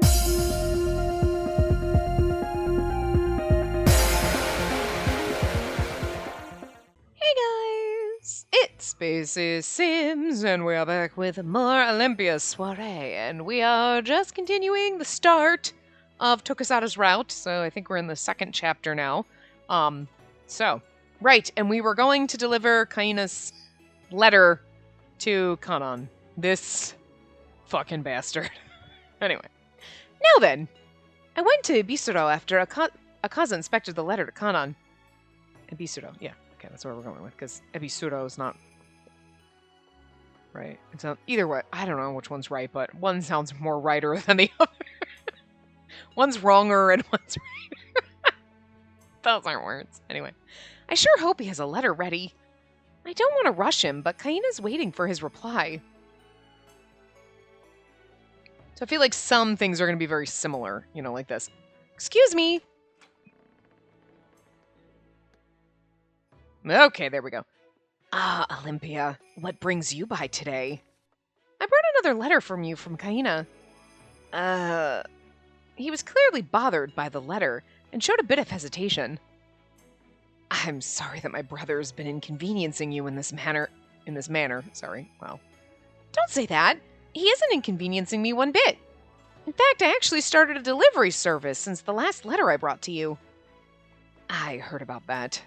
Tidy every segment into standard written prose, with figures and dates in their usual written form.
Hey guys, it's Spacey Sims, and we are back with more Olympia Soiree, and we are just continuing the start of Tokusada's route, so I think we're in the second chapter now. Right, and we were going to deliver Kaina's letter to Kanan. This fucking bastard. Anyway, now then, I went to Ibisuro after Akaza inspected the letter to Kanan. Ibisuro, yeah. Okay, that's where we're going with, because Ebisuro is not right. It's not either way. I don't know which one's right, but one sounds more righter than the other. One's wronger and one's right. Those aren't words. Anyway, I sure hope he has a letter ready. I don't want to rush him, but Kaina's waiting for his reply. So I feel like some things are going to be very similar, you know, like this. Excuse me. Okay, there we go. Ah, Olympia, what brings you by today? I brought another letter from you from Kaina. He was clearly bothered by the letter and showed a bit of hesitation. I'm sorry that my brother has been inconveniencing you in this manner. Wow. Don't say that. He isn't inconveniencing me one bit. In fact, I actually started a delivery service since the last letter I brought to you. I heard about that.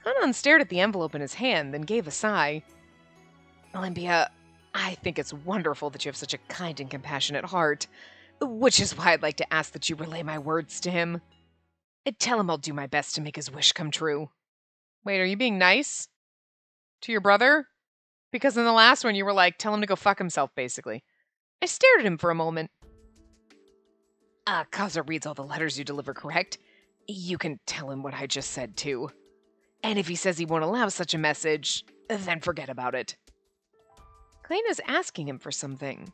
Kanan stared at the envelope in his hand, then gave a sigh. Olympia, I think it's wonderful that you have such a kind and compassionate heart, which is why I'd like to ask that you relay my words to him. Tell him I'll do my best to make his wish come true. Wait, are you being nice? To your brother? Because in the last one you were like, tell him to go fuck himself, basically. I stared at him for a moment. Kaza reads all the letters you deliver, correct? You can tell him what I just said, too. And if he says he won't allow such a message, then forget about it. Kaina's asking him for something.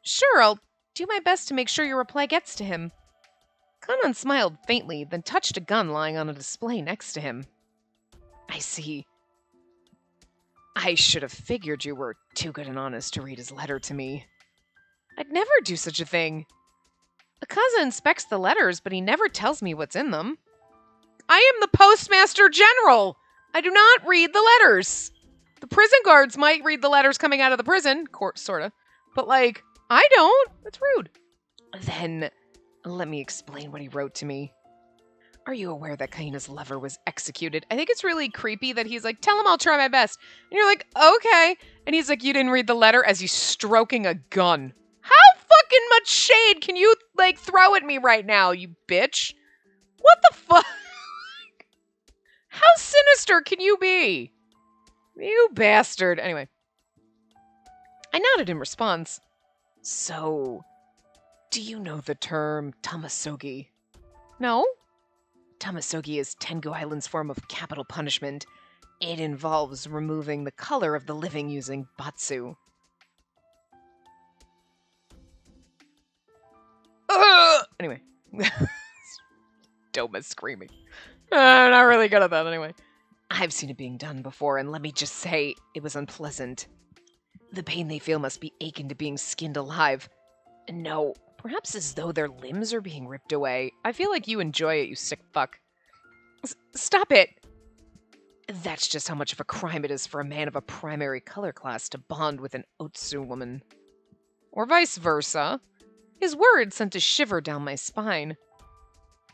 Sure, I'll do my best to make sure your reply gets to him. Kanan smiled faintly, then touched a gun lying on a display next to him. I see. I should have figured you were too good and honest to read his letter to me. I'd never do such a thing. Akaza inspects the letters, but he never tells me what's in them. I am the Postmaster General! I do not read the letters! The prison guards might read the letters coming out of the prison, sorta, but like, I don't. That's rude. Then, let me explain what he wrote to me. Are you aware that Kaina's lover was executed? I think it's really creepy that he's like, tell him I'll try my best. And you're like, okay. And he's like, you didn't read the letter, as he's stroking a gun. How fucking much shade can you, like, throw at me right now, you bitch? What the fuck? How sinister can you be? You bastard. Anyway. I nodded in response. So, do you know the term tamasogi? No? Tamasogi is Tengu Island's form of capital punishment. It involves removing the color of the living using batsu. Anyway. Doma's screaming. I'm not really good at that anyway. I've seen it being done before, and let me just say, it was unpleasant. The pain they feel must be akin to being skinned alive. No, perhaps as though their limbs are being ripped away. I feel like you enjoy it, you sick fuck. Stop it! That's just how much of a crime it is for a man of a primary color class to bond with an Otsu woman. Or vice versa. His words sent a shiver down my spine.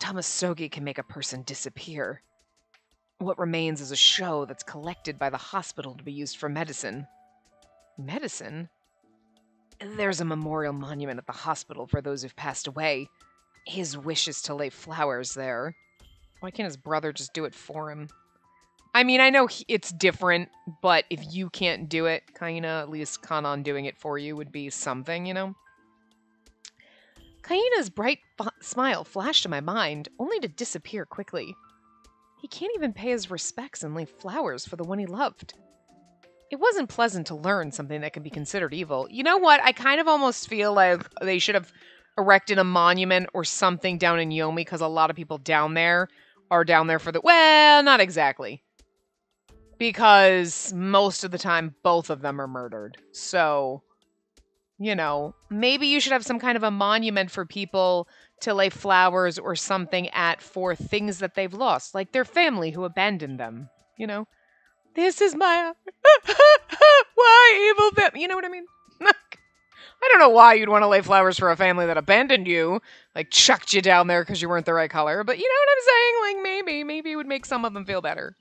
Tamasogi can make a person disappear. What remains is a show that's collected by the hospital to be used for medicine. Medicine? There's a memorial monument at the hospital for those who've passed away. His wish is to lay flowers there. Why can't his brother just do it for him? I mean, I know it's different, but if you can't do it, Kaina, at least Kanan doing it for you would be something, you know? Kaina's bright smile flashed in my mind, only to disappear quickly. He can't even pay his respects and lay flowers for the one he loved. It wasn't pleasant to learn something that can be considered evil. You know what? I kind of almost feel like they should have erected a monument or something down in Yomi, because a lot of people down there are down there for the... Well, not exactly. Because most of the time, both of them are murdered. So, maybe you should have some kind of a monument for people to lay flowers or something at for things that they've lost, like their family who abandoned them. This is my why evil them. You know what I mean? I don't know why you'd want to lay flowers for a family that abandoned you, like chucked you down there because you weren't the right color. But you know what I'm saying? Like maybe it would make some of them feel better.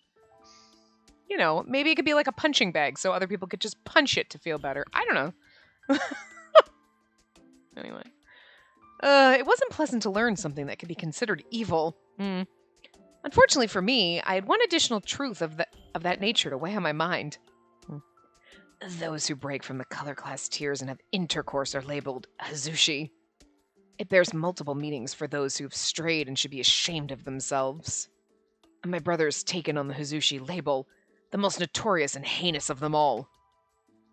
Maybe it could be like a punching bag so other people could just punch it to feel better. I don't know. Anyway. It wasn't pleasant to learn something that could be considered evil. Unfortunately for me, I had one additional truth of that nature to weigh on my mind. Those who break from the color class tiers and have intercourse are labeled Hazushi. It bears multiple meanings for those who've strayed and should be ashamed of themselves. And my brother is taken on the Hazushi label, the most notorious and heinous of them all.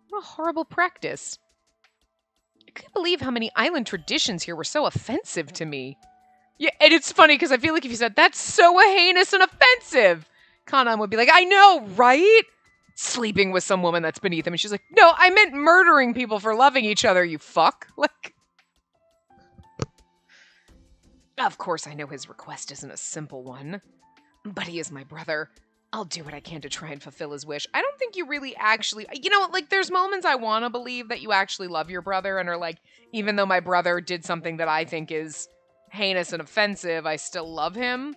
What a horrible practice. I couldn't believe how many island traditions here were so offensive to me. Yeah, and it's funny because I feel like if you said, that's so heinous and offensive, Kanan would be like, I know, right? Sleeping with some woman that's beneath him. And she's like, no, I meant murdering people for loving each other, you fuck. Like, of course I know his request isn't a simple one, but he is my brother. I'll do what I can to try and fulfill his wish. I don't think you really actually, there's moments I want to believe that you actually love your brother and are like, even though my brother did something that I think is heinous and offensive, I still love him.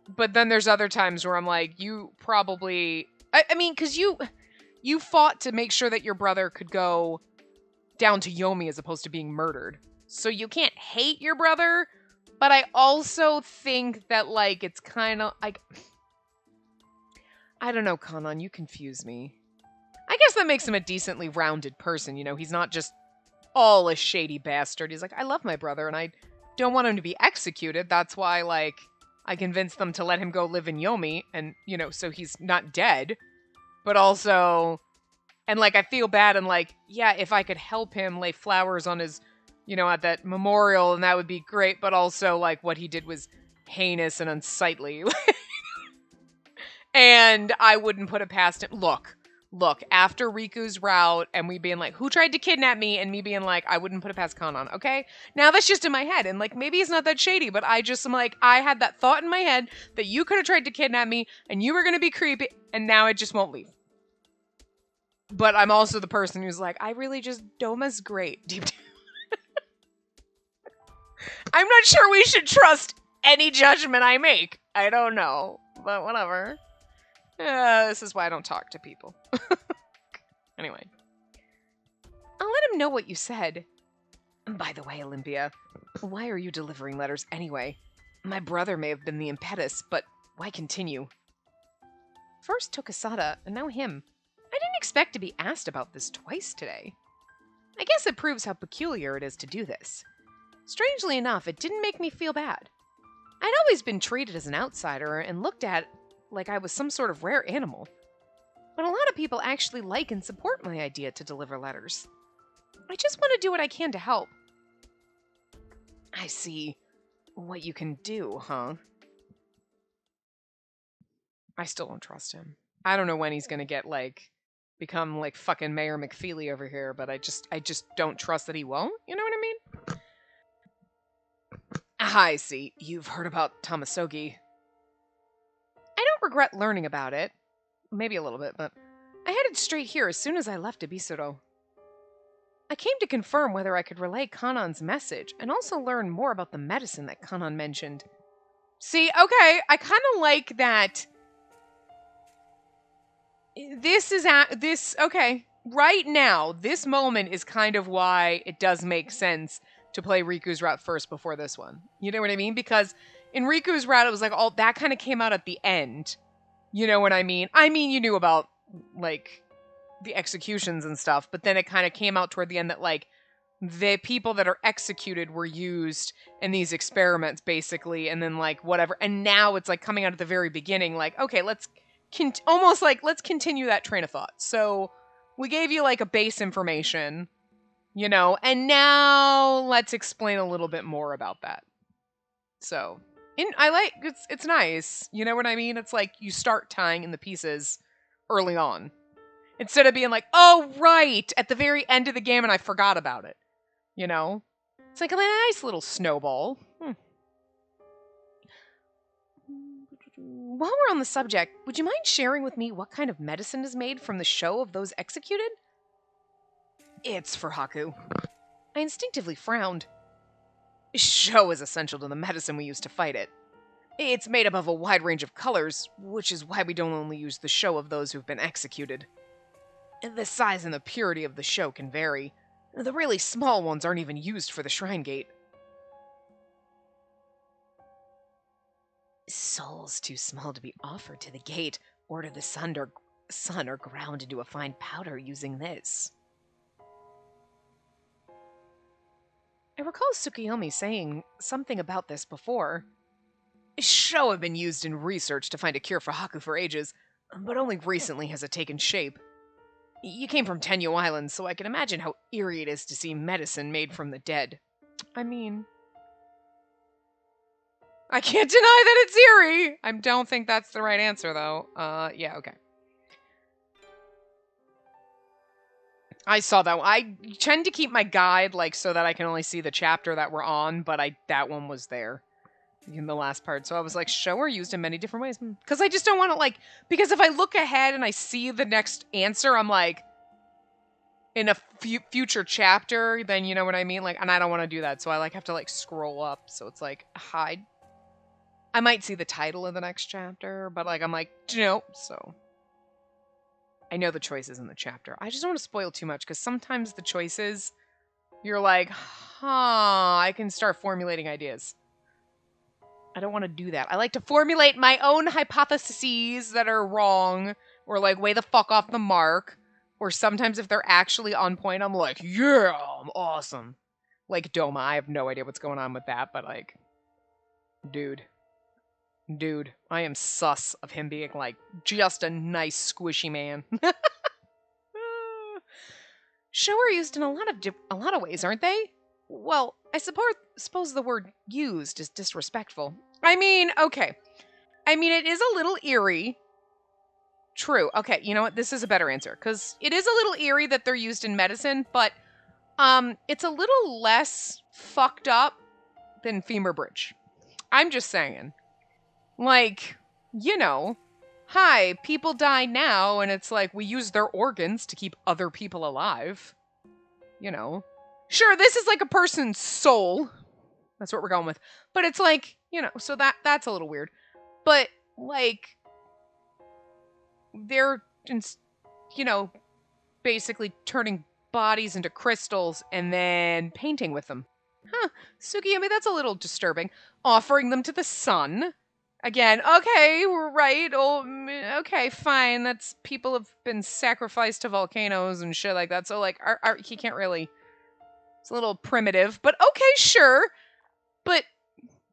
But then there's other times where I'm like, you probably, because you fought to make sure that your brother could go down to Yomi as opposed to being murdered. So you can't hate your brother, but I also think that, like, it's kind of, like, I don't know, Kanan, you confuse me. I guess that makes him a decently rounded person, he's not just all a shady bastard. He's like, I love my brother, and I don't want him to be executed. That's why, like, I convinced them to let him go live in Yomi, and, so he's not dead. But also, and, like, I feel bad, and, like, yeah, if I could help him lay flowers on his, at that memorial, and that would be great, but also, like, what he did was heinous and unsightly. And I wouldn't put it past him. Look, after Riku's route and we being like, who tried to kidnap me? And me being like, I wouldn't put it past Kanan, okay? Now that's just in my head. And, like, maybe he's not that shady, but I just am like, I had that thought in my head that you could have tried to kidnap me and you were going to be creepy and now it just won't leave. But I'm also the person who's like, I really just, Doma's great. Deep down. I'm not sure we should trust any judgment I make. I don't know, but whatever. This is why I don't talk to people. Anyway. I'll let him know what you said. By the way, Olympia, why are you delivering letters anyway? My brother may have been the impetus, but why continue? First Tokasada, and now him. I didn't expect to be asked about this twice today. I guess it proves how peculiar it is to do this. Strangely enough, it didn't make me feel bad. I'd always been treated as an outsider and looked at like I was some sort of rare animal. But a lot of people actually like and support my idea to deliver letters. I just want to do what I can to help. I see what you can do, huh? I still don't trust him. I don't know when he's gonna get, like, become like fucking Mayor McFeely over here, but I just don't trust that he won't. You know what I mean? I see. You've heard about Tamasogi. I don't regret learning about it. Maybe a little bit, but I headed straight here as soon as I left Ibisuro. I came to confirm whether I could relay Kanan's message and also learn more about the medicine that Kanan mentioned. See, okay, I kind of like that. Okay, right now, this moment is kind of why it does make sense to play Riku's route first before this one. You know what I mean? Because in Riku's route, it was like all that kind of came out at the end. You know what I mean? I mean, you knew about, like, the executions and stuff, but then it kind of came out toward the end that, like, the people that are executed were used in these experiments, basically, and then, like, whatever. And now it's, like, coming out at the very beginning, like, okay, let's continue that train of thought. So we gave you, like, a base information, you know, and now let's explain a little bit more about that. So, it's nice, you know what I mean? It's like you start tying in the pieces early on. Instead of being like, oh, right, at the very end of the game and I forgot about it. You know? It's like a nice little snowball. While we're on the subject, would you mind sharing with me what kind of medicine is made from the show of those executed? It's for Haku. I instinctively frowned. Show is essential to the medicine we use to fight it. It's made up of a wide range of colors, which is why we don't only use the show of those who've been executed. The size and the purity of the show can vary. The really small ones aren't even used for the shrine gate. Souls too small to be offered to the gate or to the sun are ground into a fine powder using this. I recall Tsukiyomi saying something about this before. Show have been used in research to find a cure for Haku for ages, but only recently has it taken shape. You came from Tenyo Island, so I can imagine how eerie it is to see medicine made from the dead. I mean, I can't deny that it's eerie! I don't think that's the right answer, though. Yeah, okay. I saw that one. I tend to keep my guide, like, so that I can only see the chapter that we're on, but that one was there in the last part. So I was like, show are used in many different ways. Because I just don't want to, like, because if I look ahead and I see the next answer, I'm like, in a future chapter, then you know what I mean? Like, and I don't want to do that. So I, like, have to, like, scroll up. So it's like, hide. I might see the title of the next chapter, but, like, I'm like, nope. So I know the choices in the chapter. I just don't want to spoil too much because sometimes the choices, you're like, I can start formulating ideas. I don't want to do that. I like to formulate my own hypotheses that are wrong or like way the fuck off the mark. Or sometimes if they're actually on point, I'm like, yeah, I'm awesome. Like Doma, I have no idea what's going on with that, but like, dude, I am sus of him being like just a nice squishy man. Show are used in a lot of ways, aren't they? Well, I suppose the word used is disrespectful. I mean, okay. I mean, it is a little eerie. True. Okay, you know what? This is a better answer because it is a little eerie that they're used in medicine, but it's a little less fucked up than femur bridge. I'm just saying. Like, you know, hi, people die now, and it's like we use their organs to keep other people alive. You know. Sure, this is like a person's soul. That's what we're going with. But it's like, you know, so that's a little weird. But, like, they're, you know, basically turning bodies into crystals and then painting with them. Huh, Tsukiyomi, that's a little disturbing. Offering them to the sun. Again, okay, we're right. Oh, okay, fine. That's people have been sacrificed to volcanoes and shit like that. So, like, he can't really. It's a little primitive, but okay, sure. But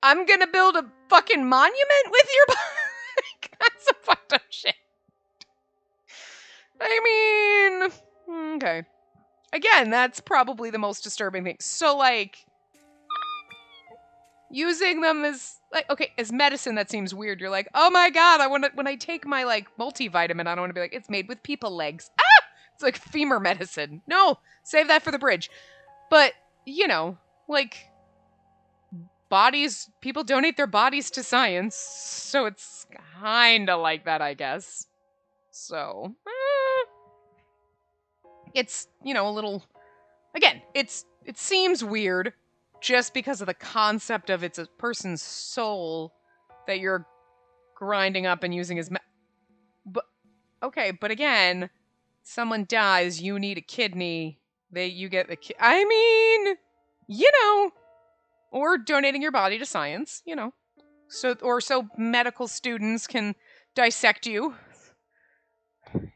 I'm gonna build a fucking monument with your body. That's some fucked up shit. I mean, okay. Again, that's probably the most disturbing thing. So, like, using them as, like, okay, as medicine, that seems weird. You're like, oh my god, when I take my, like, multivitamin, I don't want to be like, it's made with people legs. Ah! It's like femur medicine. No, save that for the bridge. But, you know, like, bodies, people donate their bodies to science, so it's kind of like that, I guess. So, it's, you know, a little, again, it seems weird just because of the concept of it's a person's soul that you're grinding up and using as but, okay, but again, someone dies, you need a kidney, you get the I mean, you know, or donating your body to science, you know. So medical students can dissect you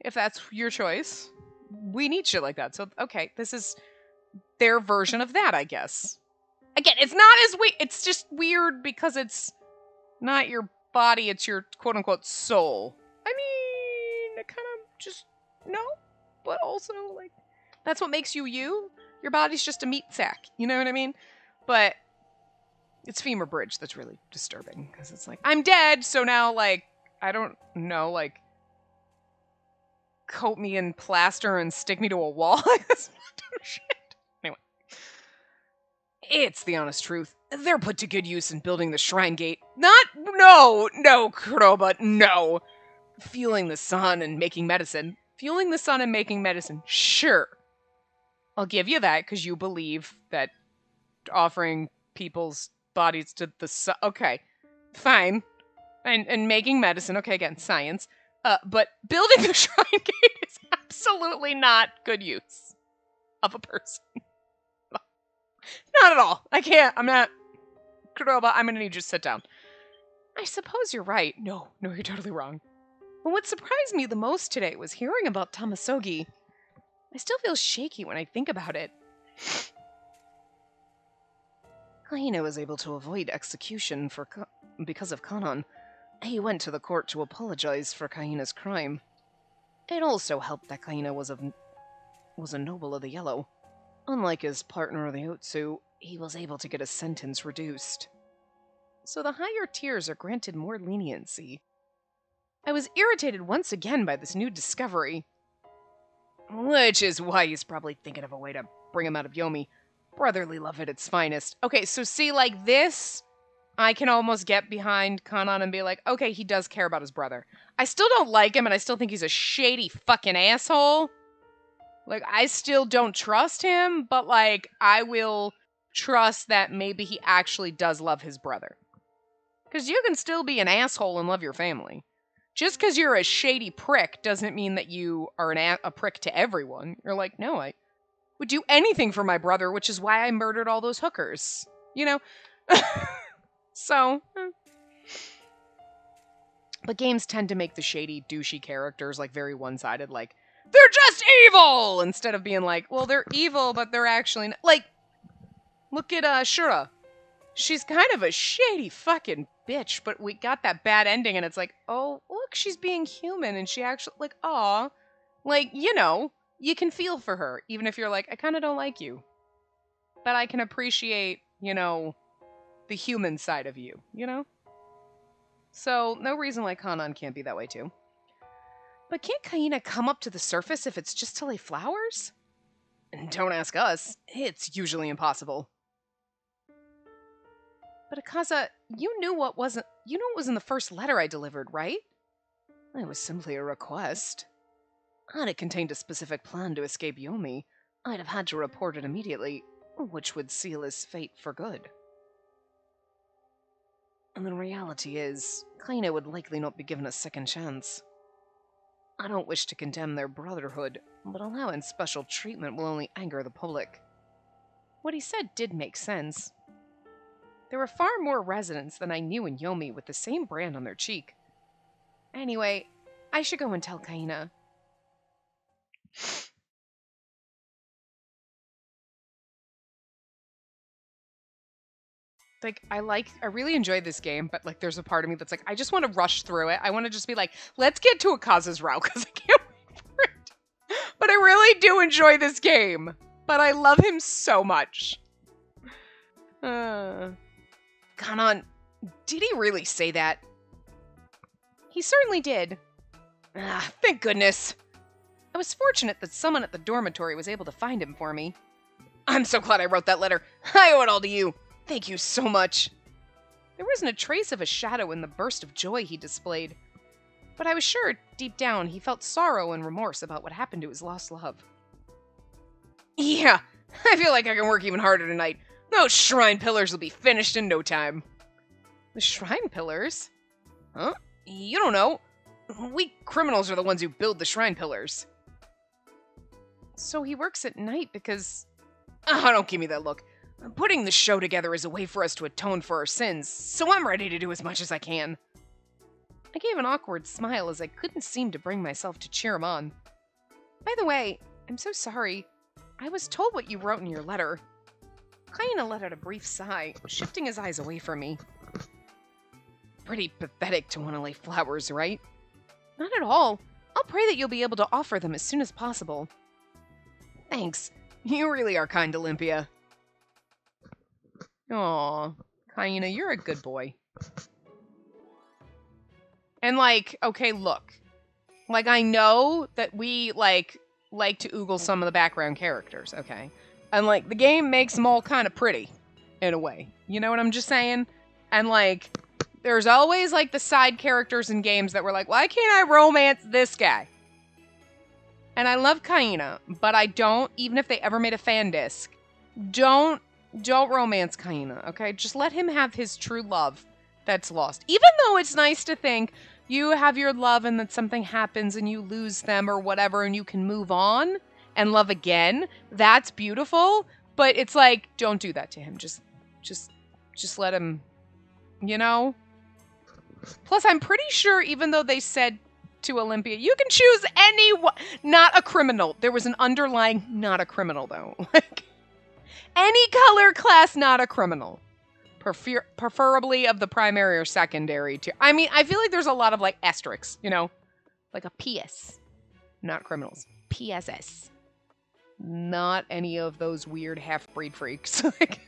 if that's your choice. We need shit like that. So okay, this is their version of that, I guess. Again, it's not as it's just weird because it's not your body, it's your quote unquote soul. I mean, it kind of just no, but also like that's what makes you you. Your body's just a meat sack. You know what I mean? But it's femur bridge that's really disturbing because it's like I'm dead, so now like I don't know, like coat me in plaster and stick me to a wall. That's not shit. Anyway. It's the honest truth. They're put to good use in building the shrine gate. No, Kuroba, no. Fueling the sun and making medicine. Sure. I'll give you that because you believe that offering people's bodies to the sun. Okay, fine. And making medicine. Okay, again, science. But building the shrine gate is absolutely not good use of a person. Not at all. I can't. I'm not. Kuroba, I'm gonna need you to sit down. I suppose you're right. No, you're totally wrong. Well, what surprised me the most today was hearing about Tamasogi. I still feel shaky when I think about it. Kaina was able to avoid execution because of Kanon. He went to the court to apologize for Kaina's crime. It also helped that Kaina was a noble of the Yellow. Unlike his partner of the Otsu, he was able to get his sentence reduced. So the higher tiers are granted more leniency. I was irritated once again by this new discovery. Which is why he's probably thinking of a way to bring him out of Yomi. Brotherly love at its finest. Okay, so see, like this, I can almost get behind Kanon and be like, okay, he does care about his brother. I still don't like him, and I still think he's a shady fucking asshole. Like, I still don't trust him, but, like, I will trust that maybe he actually does love his brother. Because you can still be an asshole and love your family. Just because you're a shady prick doesn't mean that you are a prick to everyone. You're like, no, I would do anything for my brother, which is why I murdered all those hookers. You know? So. But games tend to make the shady, douchey characters, like, very one-sided. Like, they're just evil! Instead of being like, well, they're evil, but they're actually not. Like, look at Shura. She's kind of a shady fucking bitch, but we got that bad ending, and it's like, oh, look, she's being human, and she actually, like, aw. Like, you know, you can feel for her, even if you're like, I kind of don't like you. But I can appreciate, you know, the human side of you, you know? So, no reason why Kanon can't be that way, too. But can't Kaina come up to the surface if it's just to lay flowers? And don't ask us. It's usually impossible. But Akaza, you knew what was in the first letter I delivered, right? It was simply a request. Had it contained a specific plan to escape Yomi, I'd have had to report it immediately, which would seal his fate for good. And the reality is, Kaina would likely not be given a second chance. I don't wish to condemn their brotherhood, but allowing special treatment will only anger the public. What he said did make sense. There were far more residents than I knew in Yomi with the same brand on their cheek. Anyway, I should go and tell Kaina. Like, I really enjoyed this game, but, like, there's a part of me that's like, I just want to rush through it. I want to just be like, let's get to Akaza's route, because I can't wait for it. But I really do enjoy this game. But I love him so much. Kanon, did he really say that? He certainly did. Thank goodness. I was fortunate that someone at the dormitory was able to find him for me. I'm so glad I wrote that letter. I owe it all to you. Thank you so much. There wasn't a trace of a shadow in the burst of joy he displayed, but I was sure, deep down, he felt sorrow and remorse about what happened to his lost love. Yeah, I feel like I can work even harder tonight. Those shrine pillars will be finished in no time. The shrine pillars? Huh? You don't know. We criminals are the ones who build the shrine pillars. So he works at night because... Oh, don't give me that look. Putting the show together is a way for us to atone for our sins, so I'm ready to do as much as I can. I gave an awkward smile as I couldn't seem to bring myself to cheer him on. By the way, I'm so sorry. I was told what you wrote in your letter. Kaina let out a brief sigh, shifting his eyes away from me. Pretty pathetic to want to lay flowers, right? Not at all. I'll pray that you'll be able to offer them as soon as possible. Thanks. You really are kind, Olympia. Aw, Kaina, you're a good boy. And, like, okay, look. Like, I know that we, like to oogle some of the background characters, okay? And, like, the game makes them all kind of pretty, in a way. You know what I'm just saying? And, like, there's always, like, the side characters in games that were like, why can't I romance this guy? And I love Kaina, but I don't, even if they ever made a fan disc, don't romance Kaina, okay? Just let him have his true love that's lost. Even though it's nice to think you have your love and that something happens and you lose them or whatever and you can move on and love again, that's beautiful. But it's like, don't do that to him. Just let him, you know? Plus, I'm pretty sure even though they said to Olympia, you can choose anyone, not a criminal. There was an underlying, not a criminal though. Like, any color class, not a criminal. Preferably of the primary or secondary too. I mean, I feel like there's a lot of like asterisks, you know? Like a PS. Not criminals. PSS. Not any of those weird half-breed freaks. Like,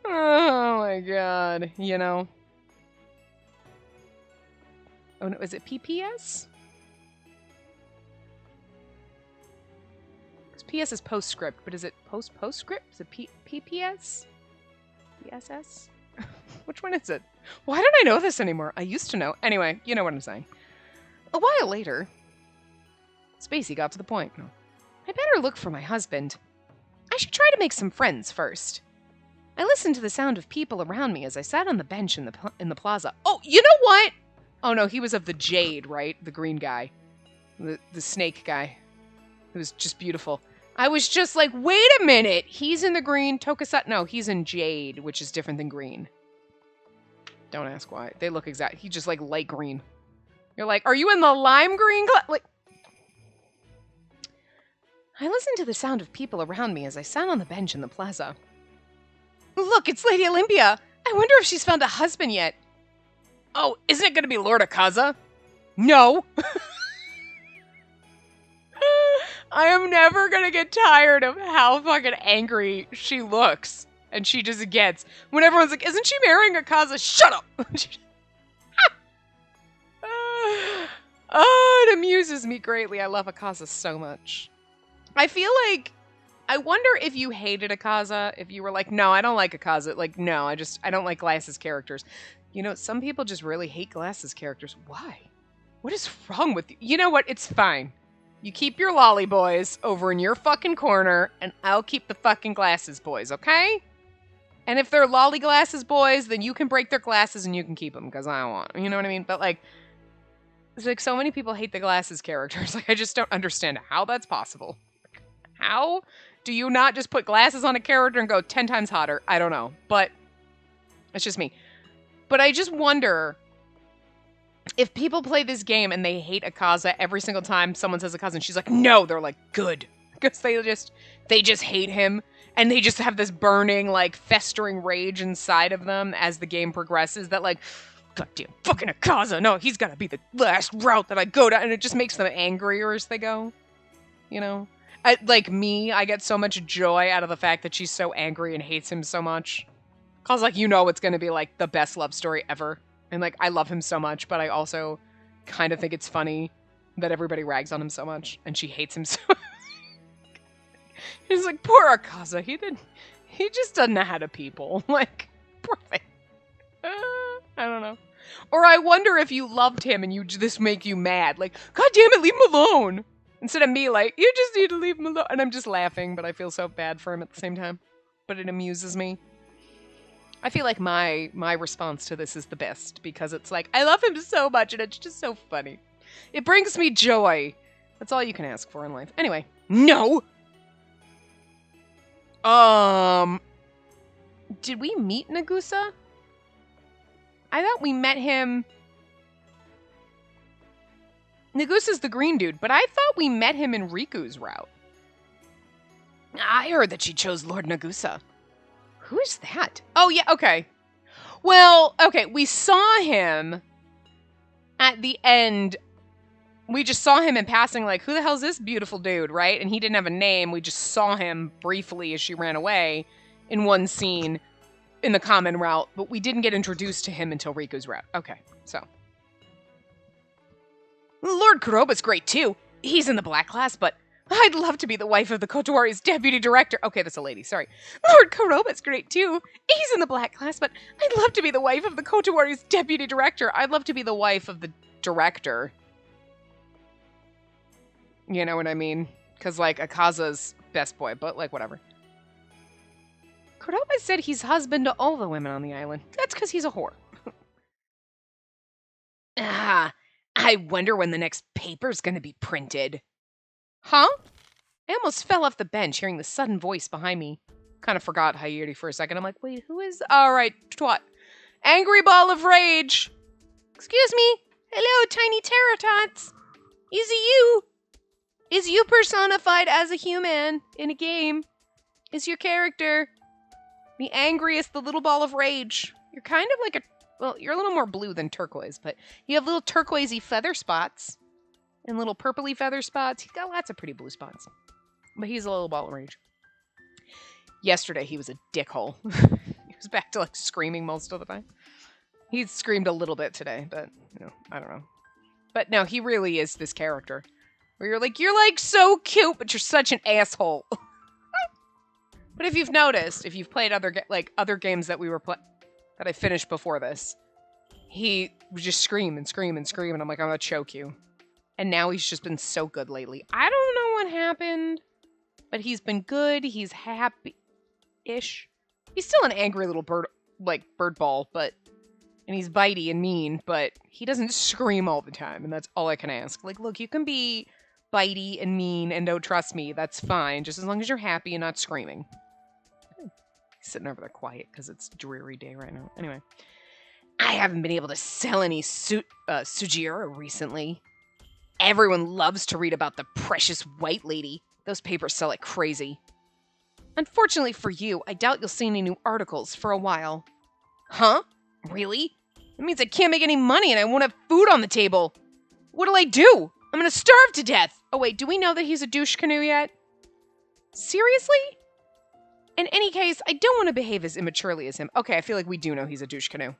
oh my god, you know? Oh no, is it PPS? PS is postscript, but is it postscript? Is it PPS? PSS? Which one is it? Why don't I know this anymore? I used to know. Anyway, you know what I'm saying. A while later, Spacey got to the point. I better look for my husband. I should try to make some friends first. I listened to the sound of people around me as I sat on the bench in the plaza. Oh, you know what? Oh no, he was of the Jade, right? The green guy. The snake guy. It was just beautiful. I was just like, wait a minute. He's in the green. Tokusatsu. No, he's in Jade, which is different than green. Don't ask why. They look exact. He's just like light green. You're like, are you in the lime green? Like, I listened to the sound of people around me as I sat on the bench in the plaza. Look, it's Lady Olympia. I wonder if she's found a husband yet. Oh, isn't it going to be Lord Akaza? No. I am never gonna get tired of how fucking angry she looks. And she just gets. When everyone's like, isn't she marrying Akaza? Shut up! Oh, it amuses me greatly. I love Akaza so much. I feel like, I wonder if you hated Akaza, if you were like, no, I don't like Akaza. Like, no, I don't like Glasses characters. You know, some people just really hate Glasses characters. Why? What is wrong with you? You know what? It's fine. You keep your lolly boys over in your fucking corner, and I'll keep the fucking Glasses boys, okay? And if they're lolly Glasses boys, then you can break their glasses and you can keep them, because I don't want, you know what I mean? But, like, it's like so many people hate the Glasses characters. Like, I just don't understand how that's possible. How do you not just put glasses on a character and go 10 times hotter? I don't know, but it's just me. But I just wonder if people play this game and they hate Akaza every single time someone says Akaza and she's like, no, they're like, good. Because they just hate him. And they just have this burning, like, festering rage inside of them as the game progresses that, like, goddamn fucking Akaza. No, he's gotta be the last route that I go down. And it just makes them angrier as they go. You know? Like me, I get so much joy out of the fact that she's so angry and hates him so much. Cause, like, you know it's gonna be, like, the best love story ever. And, like, I love him so much, but I also kind of think it's funny that everybody rags on him so much, and she hates him so much. He's like, poor Akaza, he just doesn't know how to people. Like, poor thing. I don't know. Or I wonder if you loved him and this make you mad. Like, God damn it, leave him alone. Instead of me like, you just need to leave him alone. And I'm just laughing, but I feel so bad for him at the same time. But it amuses me. I feel like my response to this is the best because it's like, I love him so much and it's just so funny. It brings me joy. That's all you can ask for in life. Anyway, no. Did we meet Nagusa? I thought we met him. Nagusa's the green dude, but I thought we met him in Riku's route. I heard that she chose Lord Nagusa. Who is that? Oh, yeah, okay. Well, okay, we saw him at the end. We just saw him in passing, like, who the hell's this beautiful dude, right? And he didn't have a name. We just saw him briefly as she ran away in one scene in the common route, but we didn't get introduced to him until Riku's route. Okay, so. Lord Kuroba's great too. He's in the black class, but I'd love to be the wife of the Kotori's deputy director. Okay, that's a lady, sorry. Lord Kuroba's great too. He's in the black class, but I'd love to be the wife of the Kotori's deputy director. I'd love to be the wife of the director. You know what I mean? Because, like, Akaza's best boy, but, like, whatever. Kuroba said he's husband to all the women on the island. That's because he's a whore. I wonder when the next paper's gonna be printed. Huh? I almost fell off the bench hearing the sudden voice behind me. Kind of forgot Hayuri for a second. I'm like, wait, who is... Alright, twat. Angry ball of rage. Excuse me. Hello, tiny Terratots. Is it you? Is you personified as a human in a game? Is your character the angriest, the little ball of rage? You're kind of like a... Well, you're a little more blue than turquoise, but you have little turquoisey feather spots and little purpley feather spots. He's got lots of pretty blue spots. But he's a little ball of rage. Yesterday, he was a dickhole. He was back to, like, screaming most of the time. He screamed a little bit today, but, you know, I don't know. But no, he really is this character. Where you're like so cute, but you're such an asshole. But if you've noticed, if you've played other games that that I finished before this, he would just scream and scream and scream, and I'm like, I'm gonna choke you. And now he's just been so good lately. I don't know what happened, but he's been good. He's happy-ish. He's still an angry little bird ball, and he's bitey and mean, but he doesn't scream all the time, and that's all I can ask. Like, look, you can be bitey and mean and don't trust me. That's fine, just as long as you're happy and not screaming. He's sitting over there quiet because it's a dreary day right now. Anyway, I haven't been able to sell any Sugiura recently. Everyone loves to read about the precious white lady. Those papers sell like crazy. Unfortunately for you, I doubt you'll see any new articles for a while. Huh? Really? That means I can't make any money and I won't have food on the table. What'll I do? I'm gonna starve to death. Oh wait, do we know that he's a douche canoe yet? Seriously? In any case, I don't want to behave as immaturely as him. Okay, I feel like we do know he's a douche canoe.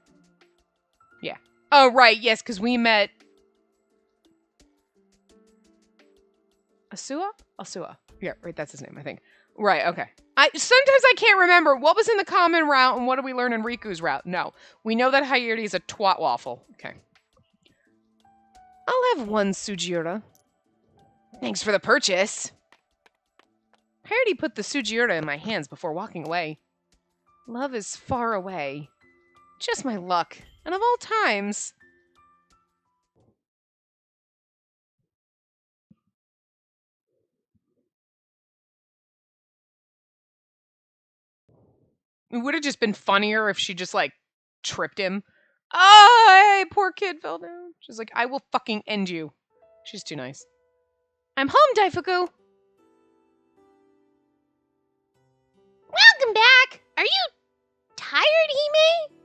Yeah. Oh, right, yes, because we met... Asua? Asua. Yeah, right, that's his name, I think. Right, okay. Sometimes I can't remember what was in the common route and what did we learn in Riku's route. No, we know that Hayuri is a twat waffle. Okay. I'll have one Sugiura. Thanks for the purchase. I already put the Sugiura in my hands before walking away. Love is far away. Just my luck. And of all times... It would have just been funnier if she just, like, tripped him. Oh, hey, poor kid fell down. She's like, I will fucking end you. She's too nice. I'm home, Daifuku. Welcome back. Are you tired, Hime?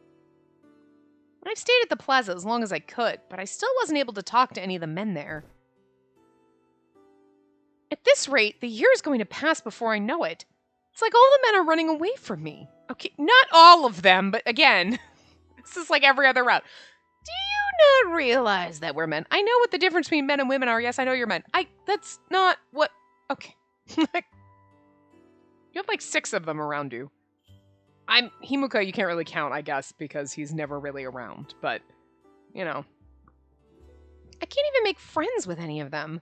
I've stayed at the plaza as long as I could, but I still wasn't able to talk to any of the men there. At this rate, the year is going to pass before I know it. It's like all the men are running away from me. Okay, not all of them, but again, this is like every other route. Do you not realize that we're men? I know what the difference between men and women are. Yes, I know you're men. That's not what... Okay. You have like 6 of them around you. Himuka, you can't really count, I guess, because he's never really around. But, you know. I can't even make friends with any of them.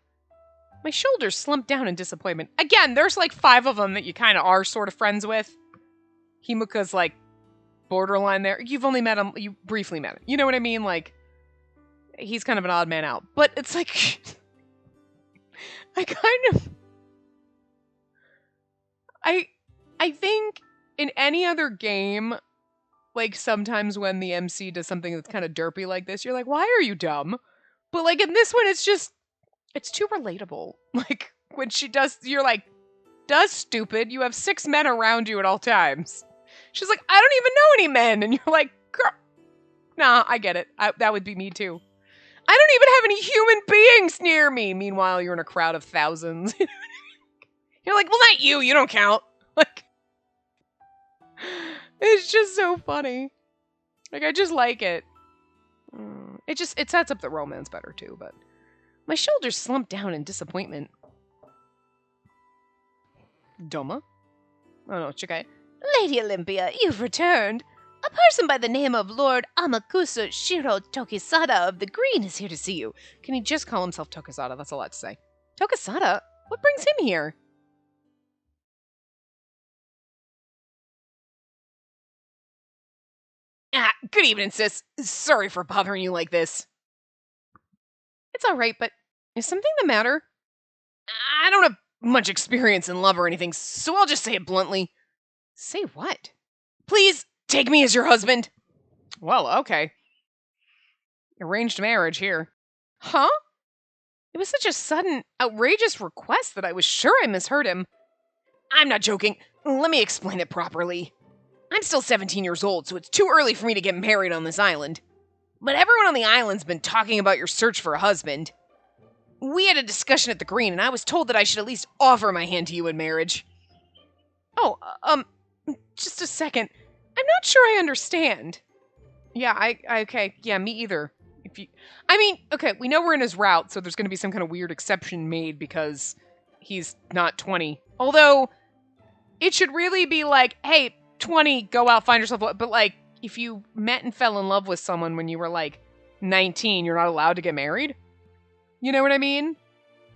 My shoulders slumped down in disappointment. Again, there's like 5 of them that you kind of are sort of friends with. Himuka's like borderline there. You've only met him, you briefly met him. You know what I mean? Like, he's kind of an odd man out. But it's like, I think in any other game, like sometimes when the MC does something that's kind of derpy like this, you're like, why are you dumb? But like in this one, it's too relatable. Like when she does, you're like, does stupid. You have 6 men around you at all times. She's like, I don't even know any men. And you're like, girl, nah, I get it. That would be me too. I don't even have any human beings near me. Meanwhile, you're in a crowd of thousands. You're like, well, not you. You don't count. Like, it's just so funny. Like, I just like it. It sets up the romance better too, but My shoulders slumped down in disappointment. Doma? Oh no, Chikai. Lady Olympia, you've returned. A person by the name of Lord Amakusa Shiro Tokisada of the Green is here to see you. Can he just call himself Tokisada? That's a lot to say. Tokisada? What brings him here? Good evening, sis. Sorry for bothering you like this. It's alright, but is something the matter? I don't have much experience in love or anything, so I'll just say it bluntly. Say what? Please, take me as your husband. Well, okay. Arranged marriage here. Huh? It was such a sudden, outrageous request that I was sure I misheard him. I'm not joking. Let me explain it properly. I'm still 17 years old, so it's too early for me to get married on this island. But everyone on the island's been talking about your search for a husband. We had a discussion at the Green, and I was told that I should at least offer my hand to you in marriage. Oh, just a second. I'm not sure I understand. Yeah, okay, yeah, me either. Okay, we know we're in his route, so there's going to be some kind of weird exception made because he's not 20. Although, it should really be like, hey, 20, go out, find yourself, but like, if you met and fell in love with someone when you were like 19, you're not allowed to get married? You know what I mean?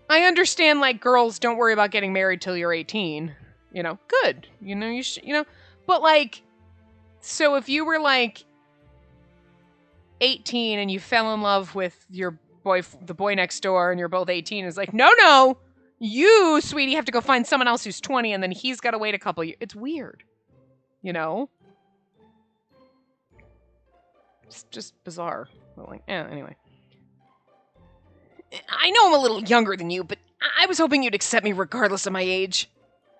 I understand, like, girls don't worry about getting married till you're 18. You know, good. You know, you should, but like, so if you were like 18 and you fell in love with your the boy next door, and you're both 18, it's like, no, you, sweetie, have to go find someone else who's 20, and then he's got to wait a couple years. It's weird. You know? It's just bizarre. But like, anyway. I know I'm a little younger than you, but I was hoping you'd accept me regardless of my age.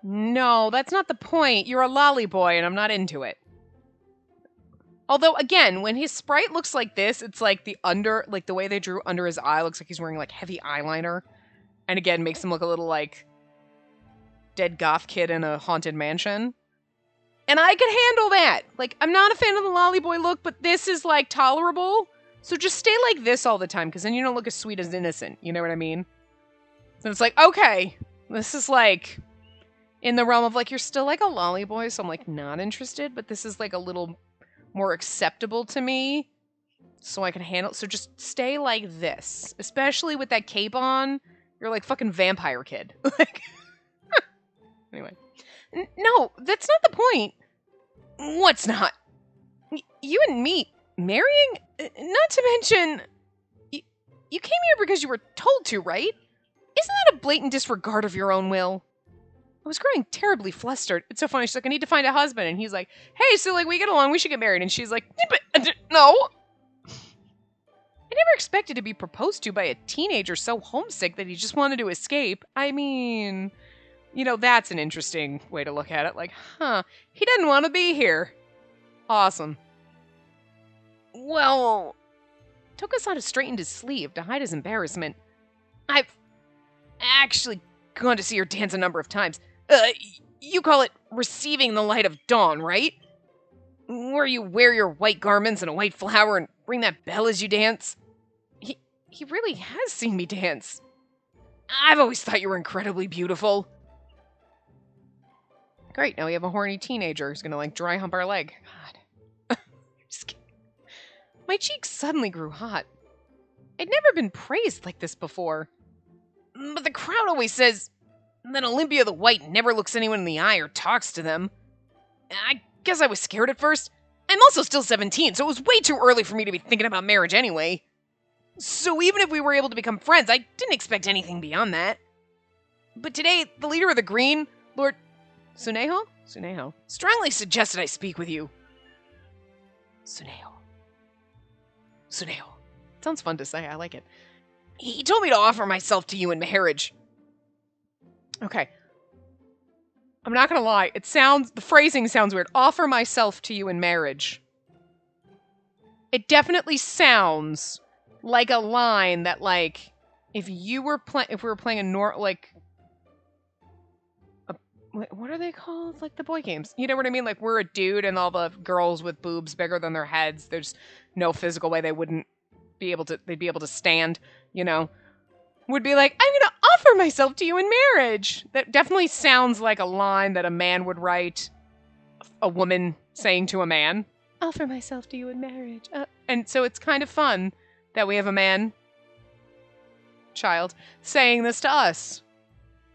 No, that's not the point. You're a lolly boy, and I'm not into it. Although, again, when his sprite looks like this, it's like the way they drew under his eye looks like he's wearing, like, heavy eyeliner. And again, makes him look a little like dead goth kid in a haunted mansion. And I can handle that. Like, I'm not a fan of the lolly boy look, but this is, like, tolerable. So just stay like this all the time, because then you don't look as sweet as innocent. You know what I mean? So it's like, okay, this is, like, in the realm of, like, you're still, like, a lolly boy, so I'm, like, not interested, but this is, like, a little more acceptable to me, so I can handle. So just stay like this, especially with that cape on. You're like fucking vampire kid. Like, anyway, no, that's not the point. What's not? You and me marrying? Not to mention, you came here because you were told to, right? Isn't that a blatant disregard of your own will? I was growing terribly flustered. It's so funny. She's like, I need to find a husband. And he's like, hey, so, like, we get along. We should get married. And she's like, no. I never expected to be proposed to by a teenager so homesick that he just wanted to escape. I mean, that's an interesting way to look at it. Like, he doesn't want to be here. Awesome. Well, Tokisada straightened his sleeve to hide his embarrassment. I've actually gone to see her dance a number of times. You call it receiving the light of dawn, right? Where you wear your white garments and a white flower and ring that bell as you dance? He really has seen me dance. I've always thought you were incredibly beautiful. Great, now we have a horny teenager who's gonna, like, dry hump our leg. God. Just kidding. My cheeks suddenly grew hot. I'd never been praised like this before. But the crowd always says that Olympia the White never looks anyone in the eye or talks to them. I guess I was scared at first. I'm also still 17, so it was way too early for me to be thinking about marriage anyway. So even if we were able to become friends, I didn't expect anything beyond that. But today, the leader of the Green, Lord Tsuneho, strongly suggested I speak with you. Tsuneho. Sounds fun to say, I like it. He told me to offer myself to you in marriage. Okay. I'm not gonna lie, the phrasing sounds weird. Offer myself to you in marriage. It definitely sounds like a line that, like, if we were playing what are they called? Like the boy games. You know what I mean? Like, we're a dude and all the girls with boobs bigger than their heads. There's no physical way they'd be able to stand, would be like, I'm gonna offer myself to you in marriage. That definitely sounds like a line that a man would write, a woman saying to a man. Offer myself to you in marriage. And so it's kind of fun that we have a man, child, saying this to us.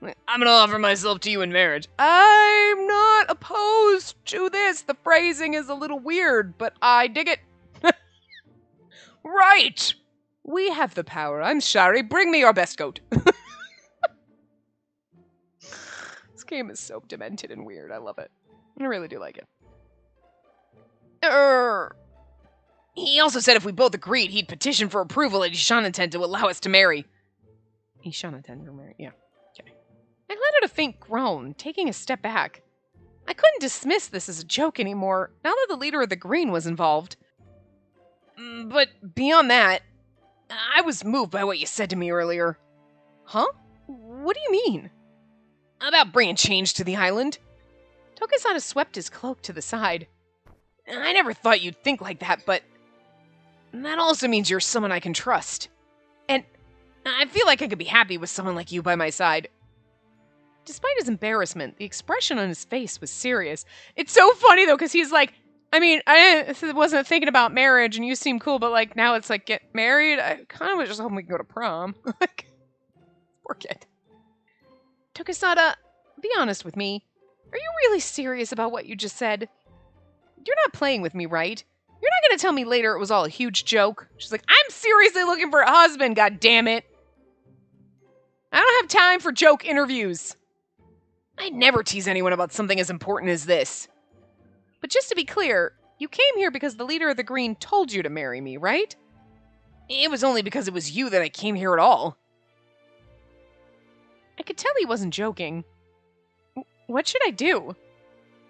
I'm gonna offer myself to you in marriage. I'm not opposed to this. The phrasing is a little weird, but I dig it. Right. We have the power. I'm sorry. Bring me your best goat. This game is so demented and weird. I love it. I really do like it. He also said if we both agreed, he'd petition for approval at Ishanatan to allow us to marry. Ishanatan to marry, yeah. Okay. I let out a faint groan, taking a step back. I couldn't dismiss this as a joke anymore, now that the leader of the Green was involved. But beyond that, I was moved by what you said to me earlier. Huh? What do you mean? About bringing change to the island. Tokisada swept his cloak to the side. I never thought you'd think like that, but that also means you're someone I can trust. And I feel like I could be happy with someone like you by my side. Despite his embarrassment, the expression on his face was serious. It's so funny, though, because he's like, I mean, I wasn't thinking about marriage, and you seem cool, but, like, now it's like, get married? I kind of was just hoping we could go to prom. Like, poor kid. Tokisada, be honest with me. Are you really serious about what you just said? You're not playing with me, right? You're not going to tell me later it was all a huge joke. She's like, I'm seriously looking for a husband, goddammit. I don't have time for joke interviews. I'd never tease anyone about something as important as this. But just to be clear, you came here because the leader of the Green told you to marry me, right? It was only because it was you that I came here at all. I could tell he wasn't joking. What should I do?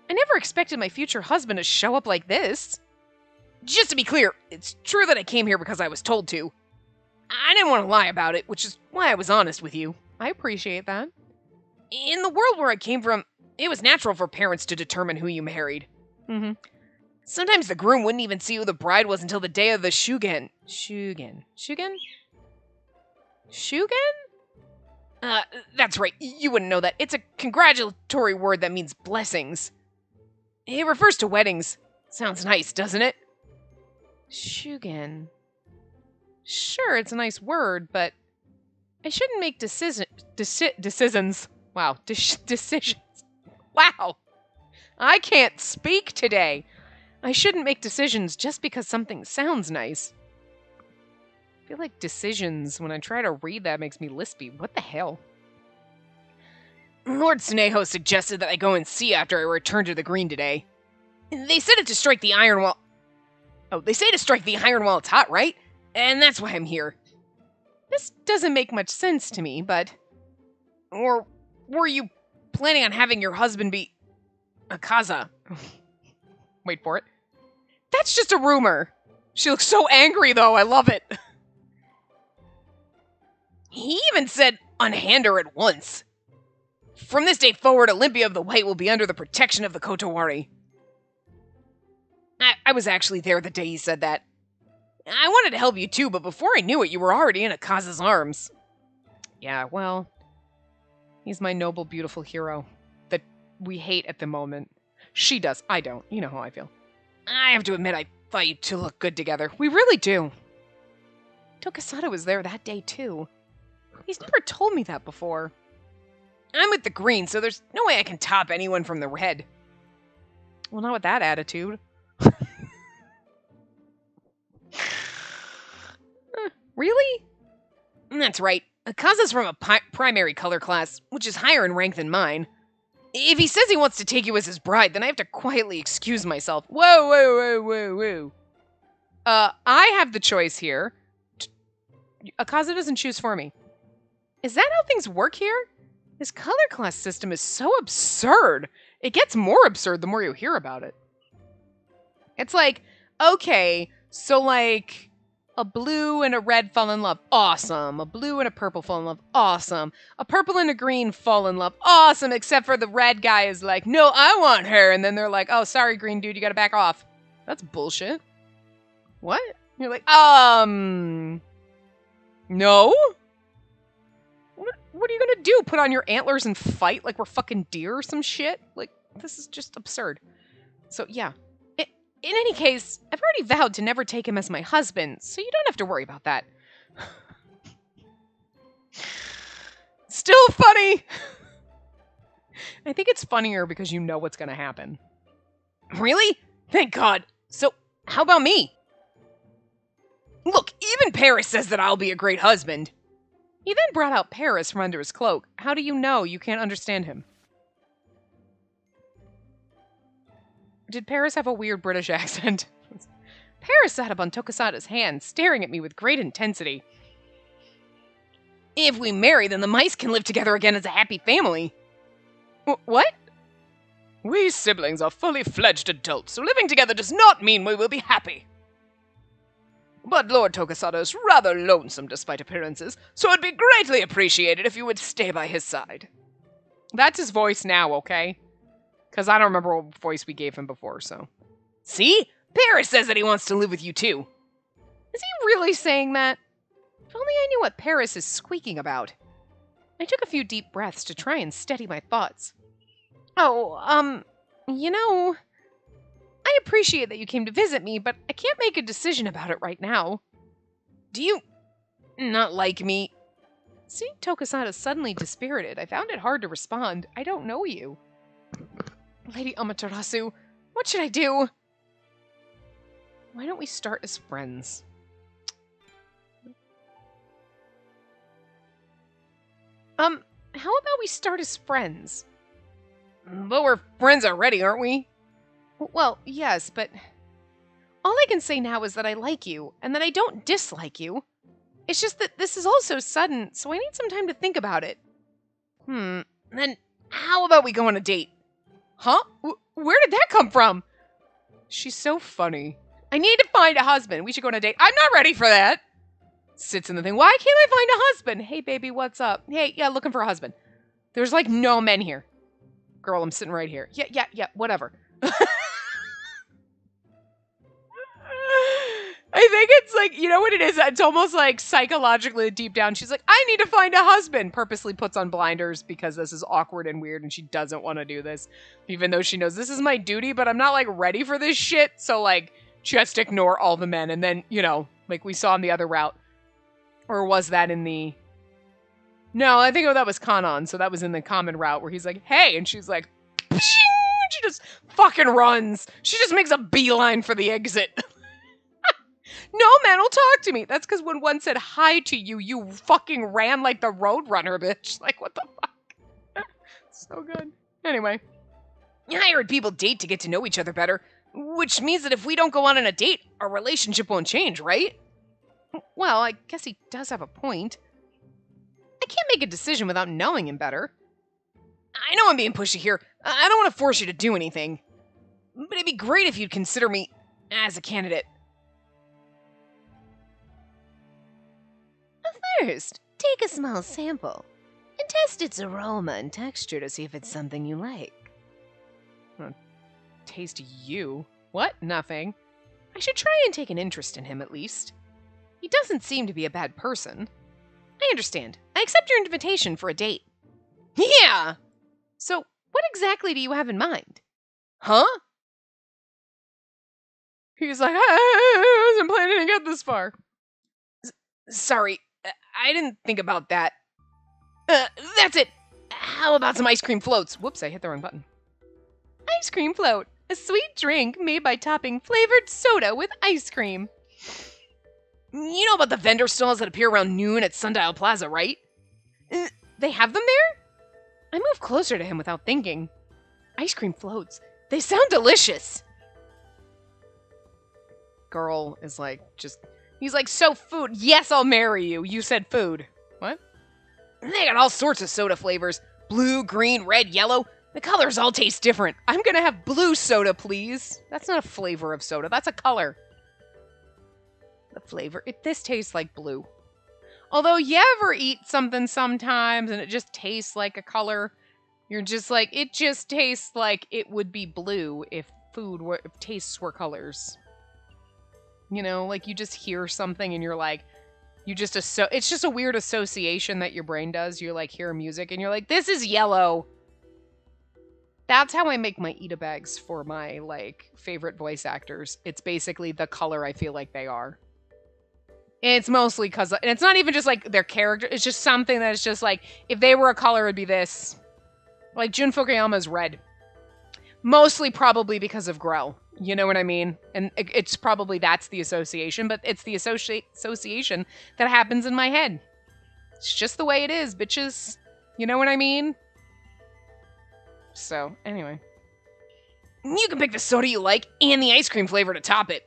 I never expected my future husband to show up like this. Just to be clear, it's true that I came here because I was told to. I didn't want to lie about it, which is why I was honest with you. I appreciate that. In the world where I came from, it was natural for parents to determine who you married. Mm-hmm. Sometimes the groom wouldn't even see who the bride was until the day of the shugen. Shugen? That's right. You wouldn't know that. It's a congratulatory word that means blessings. It refers to weddings. Sounds nice, doesn't it? Shugen. Sure, it's a nice word, but I shouldn't make decisions. Wow, decisions. Wow. I can't speak today. I shouldn't make decisions just because something sounds nice. I feel like decisions, when I try to read that, makes me lispy. What the hell? Lord Sneho suggested that I go and see after I return to the Green today. They said it to strike the iron while... Oh, they say to strike the iron while it's hot, right? And that's why I'm here. This doesn't make much sense to me, but... Or were you planning on having your husband be... Akaza? Wait for it. That's just a rumor. She looks so angry, though. I love it. He even said, unhand her at once. From this day forward, Olympia of the White will be under the protection of the Kotowari. I was actually there the day he said that. I wanted to help you too, but before I knew it, you were already in Akaza's arms. Yeah, well, he's my noble, beautiful hero that we hate at the moment. She does. I don't. You know how I feel. I have to admit, I thought you two looked good together. We really do. Tokisada was there that day too. He's never told me that before. I'm with the Green, so there's no way I can top anyone from the Red. Well, not with that attitude. Really? That's right. Akaza's from a primary color class, which is higher in rank than mine. If he says he wants to take you as his bride, then I have to quietly excuse myself. Whoa. I have the choice here. Akaza doesn't choose for me. Is that how things work here? This color class system is so absurd. It gets more absurd the more you hear about it. It's like, okay, so like a blue and a red fall in love. Awesome. A blue and a purple fall in love. Awesome. A purple and a green fall in love. Awesome. Except for the red guy is like, no, I want her. And then they're like, oh, sorry, green dude, you gotta back off. That's bullshit. What? You're like, no? what are you gonna do? Put on your antlers and fight like we're fucking deer or some shit? Like, this is just absurd. So, yeah. In any case, I've already vowed to never take him as my husband, so you don't have to worry about that. Still funny! I think it's funnier because you know what's gonna happen. Really? Thank God. So, how about me? Look, even Paris says that I'll be a great husband. He then brought out Paris from under his cloak. How do you know you can't understand him? Did Paris have a weird British accent? Paris sat up on Tokisada's hand, staring at me with great intensity. If we marry, then the mice can live together again as a happy family. What? We siblings are fully fledged adults, so living together does not mean we will be happy. But Lord Tokisada is rather lonesome despite appearances, so it'd be greatly appreciated if you would stay by his side. That's his voice now, okay? Because I don't remember what voice we gave him before, so. See? Paris says that he wants to live with you too. Is he really saying that? If only I knew what Paris is squeaking about. I took a few deep breaths to try and steady my thoughts. Oh, you know, I appreciate that you came to visit me, but I can't make a decision about it right now. Do you not like me? Seeing Tokisada suddenly dispirited, I found it hard to respond. I don't know you. Lady Amaterasu, what should I do? Why don't we start as friends? How about we start as friends? But we're friends already, aren't we? Well, yes, but all I can say now is that I like you, and that I don't dislike you. It's just that this is all so sudden, so I need some time to think about it. Then how about we go on a date? Huh? Where did that come from? She's so funny. I need to find a husband. We should go on a date. I'm not ready for that. Sits in the thing. Why can't I find a husband? Hey, baby, what's up? Hey, yeah, looking for a husband. There's like no men here. Girl, I'm sitting right here. Yeah, whatever. I think it's like, you know what it is? It's almost like psychologically deep down. She's like, I need to find a husband. Purposely puts on blinders because this is awkward and weird and she doesn't want to do this. Even though she knows this is my duty, but I'm not like ready for this shit. So like, just ignore all the men. And then, you know, like we saw in the other route. Or was that in the... No, I think that was Kanon. So that was in the common route where he's like, hey. And she's like, pshing! She just fucking runs. She just makes a beeline for the exit. No man will talk to me. That's because when one said hi to you, you fucking ran like the Roadrunner, bitch. Like, what the fuck? So good. Anyway. I heard people date to get to know each other better, which means that if we don't go on a date, our relationship won't change, right? Well, I guess he does have a point. I can't make a decision without knowing him better. I know I'm being pushy here. I don't want to force you to do anything. But it'd be great if you'd consider me as a candidate. First, take a small sample and test its aroma and texture to see if it's something you like. Taste you? What? Nothing. I should try and take an interest in him at least. He doesn't seem to be a bad person. I understand. I accept your invitation for a date. Yeah! So, what exactly do you have in mind? Huh? He's like, I wasn't planning to get this far. Sorry, I didn't think about that. That's it! How about some ice cream floats? Whoops, I hit the wrong button. Ice cream float. A sweet drink made by topping flavored soda with ice cream. You know about the vendor stalls that appear around noon at Sundial Plaza, right? They have them there? I moved closer to him without thinking. Ice cream floats. They sound delicious. Girl is like, he's like, so food. Yes, I'll marry you. You said food. What? They got all sorts of soda flavors. Blue, green, red, yellow. The colors all taste different. I'm gonna have blue soda, please. That's not a flavor of soda. That's a color. The flavor. This tastes like blue. Although you ever eat something sometimes and it just tastes like a color, you're just like, it just tastes like it would be blue if tastes were colors. You know, like you just hear something and you're like, You just it's just a weird association that your brain does. You like hear music and you're like, this is yellow. That's how I make my Ida bags for my like favorite voice actors. It's basically the color I feel like they are. It's mostly because, and it's not even just like their character. It's just something that's just like, if they were a color, it'd be this. Like Jun Fukuyama's red. Mostly probably because of Grell. You know what I mean? And it's probably that's the association, but it's the association that happens in my head. It's just the way it is, bitches. You know what I mean? So, anyway. You can pick the soda you like and the ice cream flavor to top it.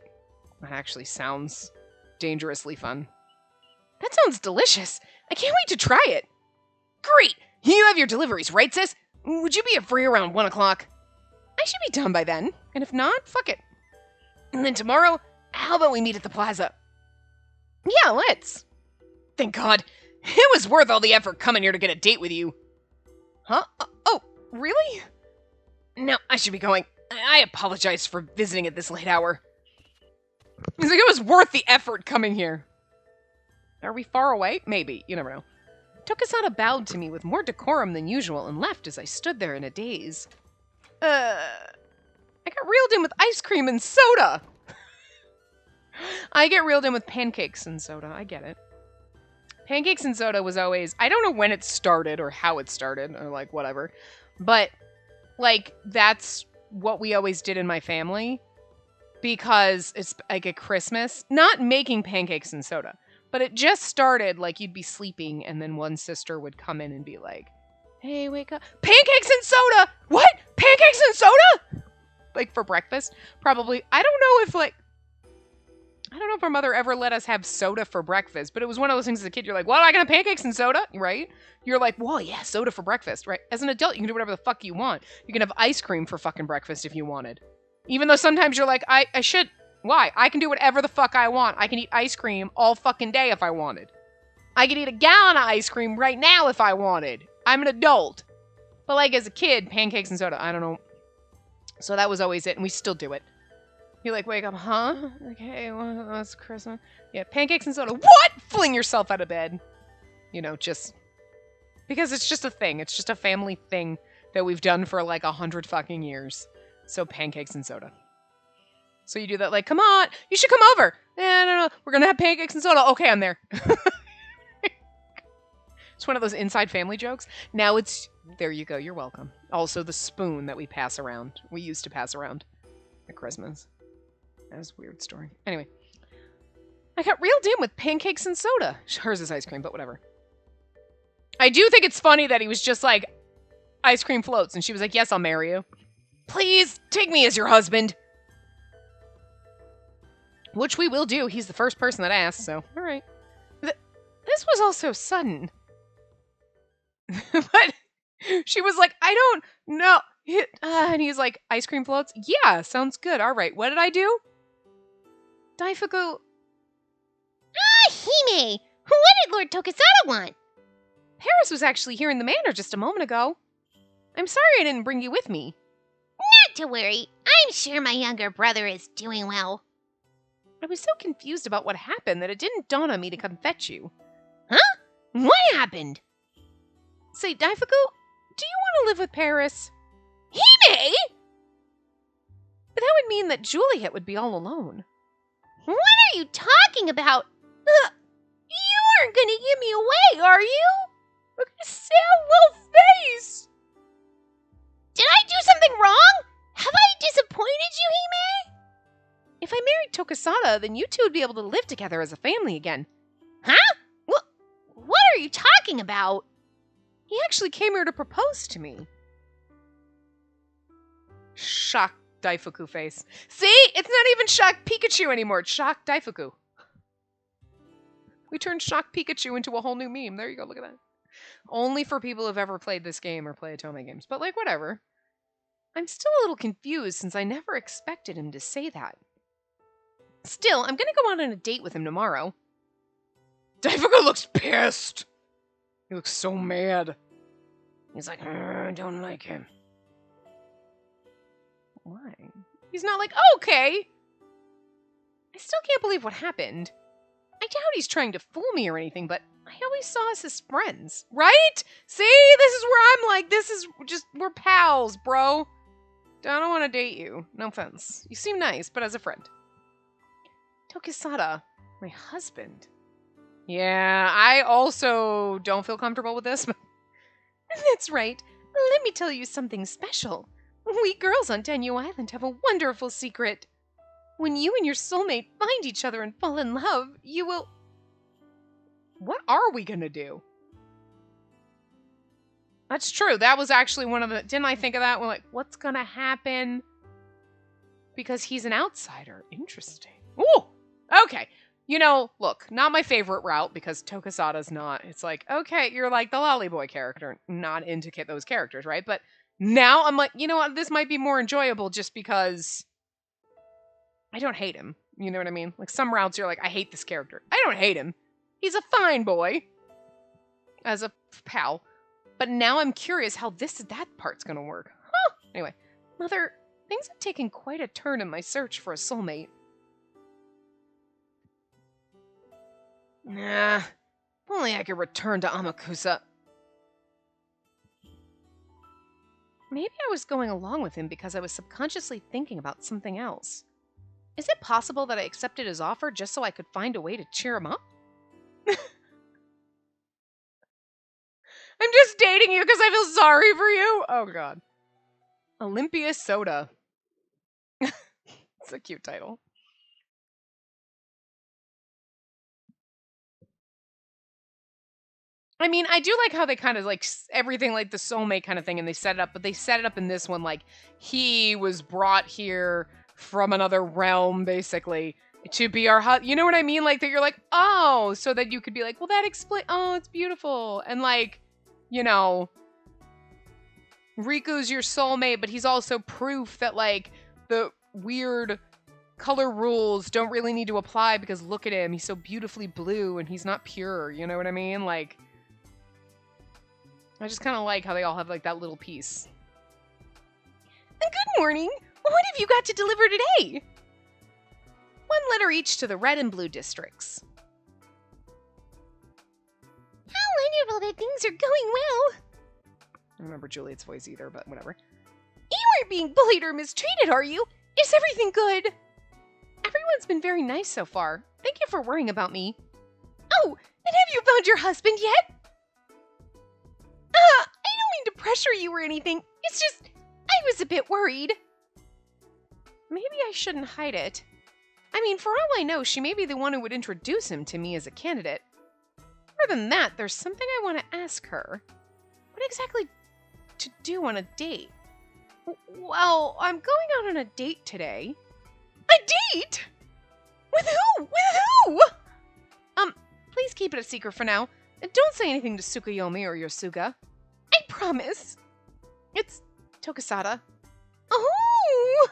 That actually sounds dangerously fun. That sounds delicious. I can't wait to try it. Great! You have your deliveries, right, sis? Would you be free around 1 o'clock? I should be done by then. And if not, fuck it. And then tomorrow, how about we meet at the plaza? Yeah, let's. Thank God. It was worth all the effort coming here to get a date with you. Huh? Oh, really? No, I should be going. I apologize for visiting at this late hour. He's like, it was worth the effort coming here. Are we far away? Maybe. You never know. Tokisada bowed to me with more decorum than usual and left as I stood there in a daze. I got reeled in with ice cream and soda. I get reeled in with pancakes and soda. I get it. Pancakes and soda was always, I don't know when it started or how it started or like whatever, but like that's what we always did in my family because it's like at Christmas, not making pancakes and soda, but it just started like you'd be sleeping and then one sister would come in and be like, hey, wake up. Pancakes and soda! What? Pancakes and soda? Like for breakfast? Probably. I don't know if our mother ever let us have soda for breakfast, but it was one of those things as a kid, you're like, what, I can have pancakes and soda? Right? You're like, well, yeah, soda for breakfast, right? As an adult, you can do whatever the fuck you want. You can have ice cream for fucking breakfast if you wanted. Even though sometimes you're like, I should. Why? I can do whatever the fuck I want. I can eat ice cream all fucking day if I wanted. I could eat a gallon of ice cream right now if I wanted. I'm an adult. But like as a kid, pancakes and soda, I don't know. So that was always it, and we still do it. You like wake up, huh? Okay, well, that's Christmas. Yeah, pancakes and soda. What? Fling yourself out of bed. You know, just because it's just a thing. It's just a family thing that we've done for like 100 fucking years. So pancakes and soda. So you do that like, come on, you should come over. No, we're gonna have pancakes and soda. Okay, I'm there. It's one of those inside family jokes. Now it's, there you go, you're welcome. Also the spoon that we pass around. We used to pass around at Christmas. That was a weird story. Anyway. I got reeled in with pancakes and soda. Hers is ice cream, but whatever. I do think it's funny that he was just like, ice cream floats. And she was like, yes, I'll marry you. Please, take me as your husband. Which we will do. He's the first person that asked, so, alright. This was all so sudden. But she was like, I don't know. And he's like, ice cream floats? Yeah, sounds good. All right, what did I do? Daifuku. Ah, Hime! What did Lord Tokisada want? Paris was actually here in the manor just a moment ago. I'm sorry I didn't bring you with me. Not to worry. I'm sure my younger brother is doing well. I was so confused about what happened that it didn't dawn on me to come fetch you. Huh? What happened? Say, Daifuku, do you want to live with Paris? Hime! But that would mean that Juliet would be all alone. What are you talking about? You aren't gonna give me away, are you? Look at his sad little face! Did I do something wrong? Have I disappointed you, Hime? If I married Tokisada, then you two would be able to live together as a family again. Huh? What are you talking about? He actually came here to propose to me. Shocked Daifuku face. See? It's not even shocked Pikachu anymore. It's shocked Daifuku. We turned shocked Pikachu into a whole new meme. There you go. Look at that. Only for people who've ever played this game or play Otome games. But like, whatever. I'm still a little confused since I never expected him to say that. Still, I'm gonna go out on a date with him tomorrow. Daifuku looks pissed. He looks so mad. He's like, I don't like him. Why? He's not like, okay. I still can't believe what happened. I doubt he's trying to fool me or anything, but I always saw us as friends, right? See, this is where I'm like, we're pals, bro. I don't want to date you. No offense. You seem nice, but as a friend. Tokisada, my husband. Yeah, I also don't feel comfortable with this. That's right. Let me tell you something special. We girls on Tenyu Island have a wonderful secret. When you and your soulmate find each other and fall in love, you will... What are we gonna do? That's true. That was actually one of the... Didn't I think of that? We're like, what's gonna happen? Because he's an outsider. Interesting. Ooh! Okay. You know, look, not my favorite route because Tokisada's not. It's like, okay, you're like the Lolly Boy character. Not into those characters, right? But now I'm like, you know what? This might be more enjoyable just because I don't hate him. You know what I mean? Like some routes you're like, I hate this character. I don't hate him. He's a fine boy. As a pal. But now I'm curious how that part's gonna work. Huh. Anyway, Mother, things have taken quite a turn in my search for a soulmate. Nah, if only I could return to Amakusa. Maybe I was going along with him because I was subconsciously thinking about something else. Is it possible that I accepted his offer just so I could find a way to cheer him up? I'm just dating you because I feel sorry for you. Oh, God. Olympia Soda. It's a cute title. I mean, I do like how they kind of like everything like the soulmate kind of thing and they set it up, but they set it up in this one like he was brought here from another realm, basically, to be our husband. You know what I mean? Like that you're like, oh, so that you could be like, well, that explains, oh, it's beautiful. And like, you know, Riku's your soulmate, but he's also proof that like the weird color rules don't really need to apply because look at him. He's so beautifully blue and he's not pure. You know what I mean? Like, I just kind of like how they all have like that little piece. Good morning. What have you got to deliver today? One letter each to the red and blue districts. How wonderful that things are going well. I don't remember Juliet's voice either, but whatever. You aren't being bullied or mistreated, are you? Is everything good? Everyone's been very nice so far. Thank you for worrying about me. Oh, and have you found your husband yet? I don't mean to pressure you or anything. It's just, I was a bit worried. Maybe I shouldn't hide it. I mean, for all I know, she may be the one who would introduce him to me as a candidate. More than that, there's something I want to ask her. What exactly to do on a date? Well, I'm going out on a date today. A date? With who? With who? Please keep it a secret for now. And don't say anything to Tsukuyomi or Yosuga. I promise. It's Tokisada. Oh!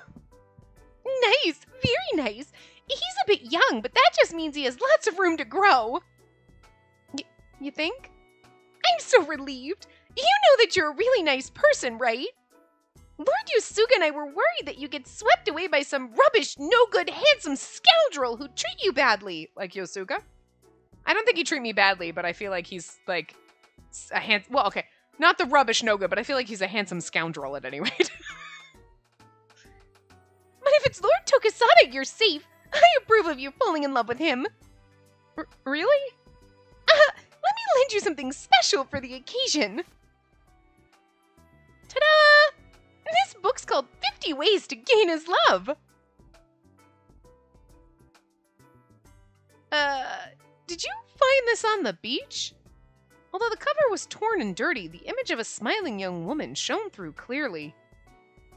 Nice. Very nice. He's a bit young, but that just means he has lots of room to grow. You think? I'm so relieved. You know that you're a really nice person, right? Lord Yosuga and I were worried that you get swept away by some rubbish, no-good, handsome scoundrel who'd treat you badly. Like Yosuga? I don't think he'd treat me badly, but I feel like he's, like, a well, okay. Not the rubbish no-good, but I feel like he's a handsome scoundrel at any rate. But if it's Lord Tokisada, you're safe. I approve of you falling in love with him. Really? Let me lend you something special for the occasion. Ta-da! This book's called 50 Ways to Gain His Love. Did you find this on the beach? Although the cover was torn and dirty, the image of a smiling young woman shone through clearly.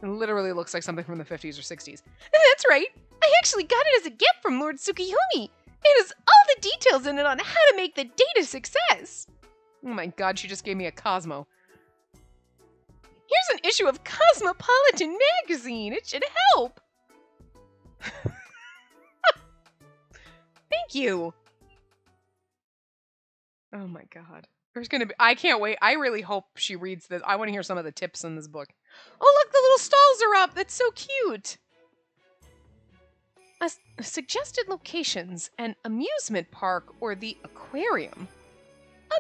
It literally looks like something from the 50s or 60s. That's right! I actually got it as a gift from Lord Tsukuyomi! It has all the details in it on how to make the date a success! Oh my god, she just gave me a Cosmo. Here's an issue of Cosmopolitan magazine. It should help. Thank you. Oh my god. There's gonna be, I can't wait. I really hope she reads this. I want to hear some of the tips in this book. Oh look, the little stalls are up. That's so cute. Suggested locations: an amusement park or the aquarium.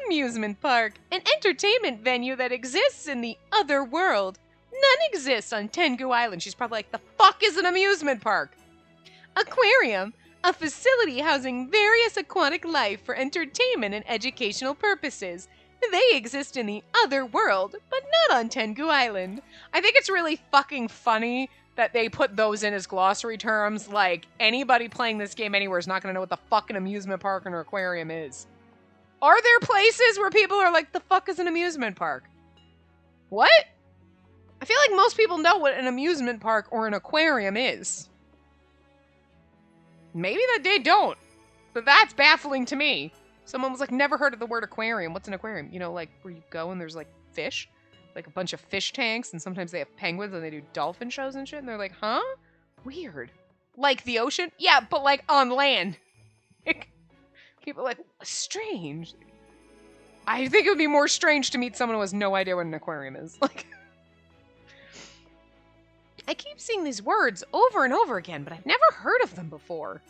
Amusement park, an entertainment venue that exists in the other world. None exists on Tengu Island. She's probably like, the fuck is an amusement park? Aquarium, a facility housing various aquatic life for entertainment and educational purposes. They exist in the other world, but not on Tengu Island. I think it's really fucking funny that they put those in as glossary terms. Like, anybody playing this game anywhere is not going to know what the fucking amusement park and aquarium is. Are there places where people are like, the fuck is an amusement park? What? I feel like most people know what an amusement park or an aquarium is. Maybe that they don't, but that's baffling to me. Someone was like, never heard of the word aquarium. What's an aquarium? You know, like where you go and there's like fish, like a bunch of fish tanks, and sometimes they have penguins and they do dolphin shows and shit, and they're like, huh? Weird. Like the ocean? Yeah, but like on land. People are like, strange. I think it would be more strange to meet someone who has no idea what an aquarium is. Like, I keep seeing these words over and over again, but I've never heard of them before.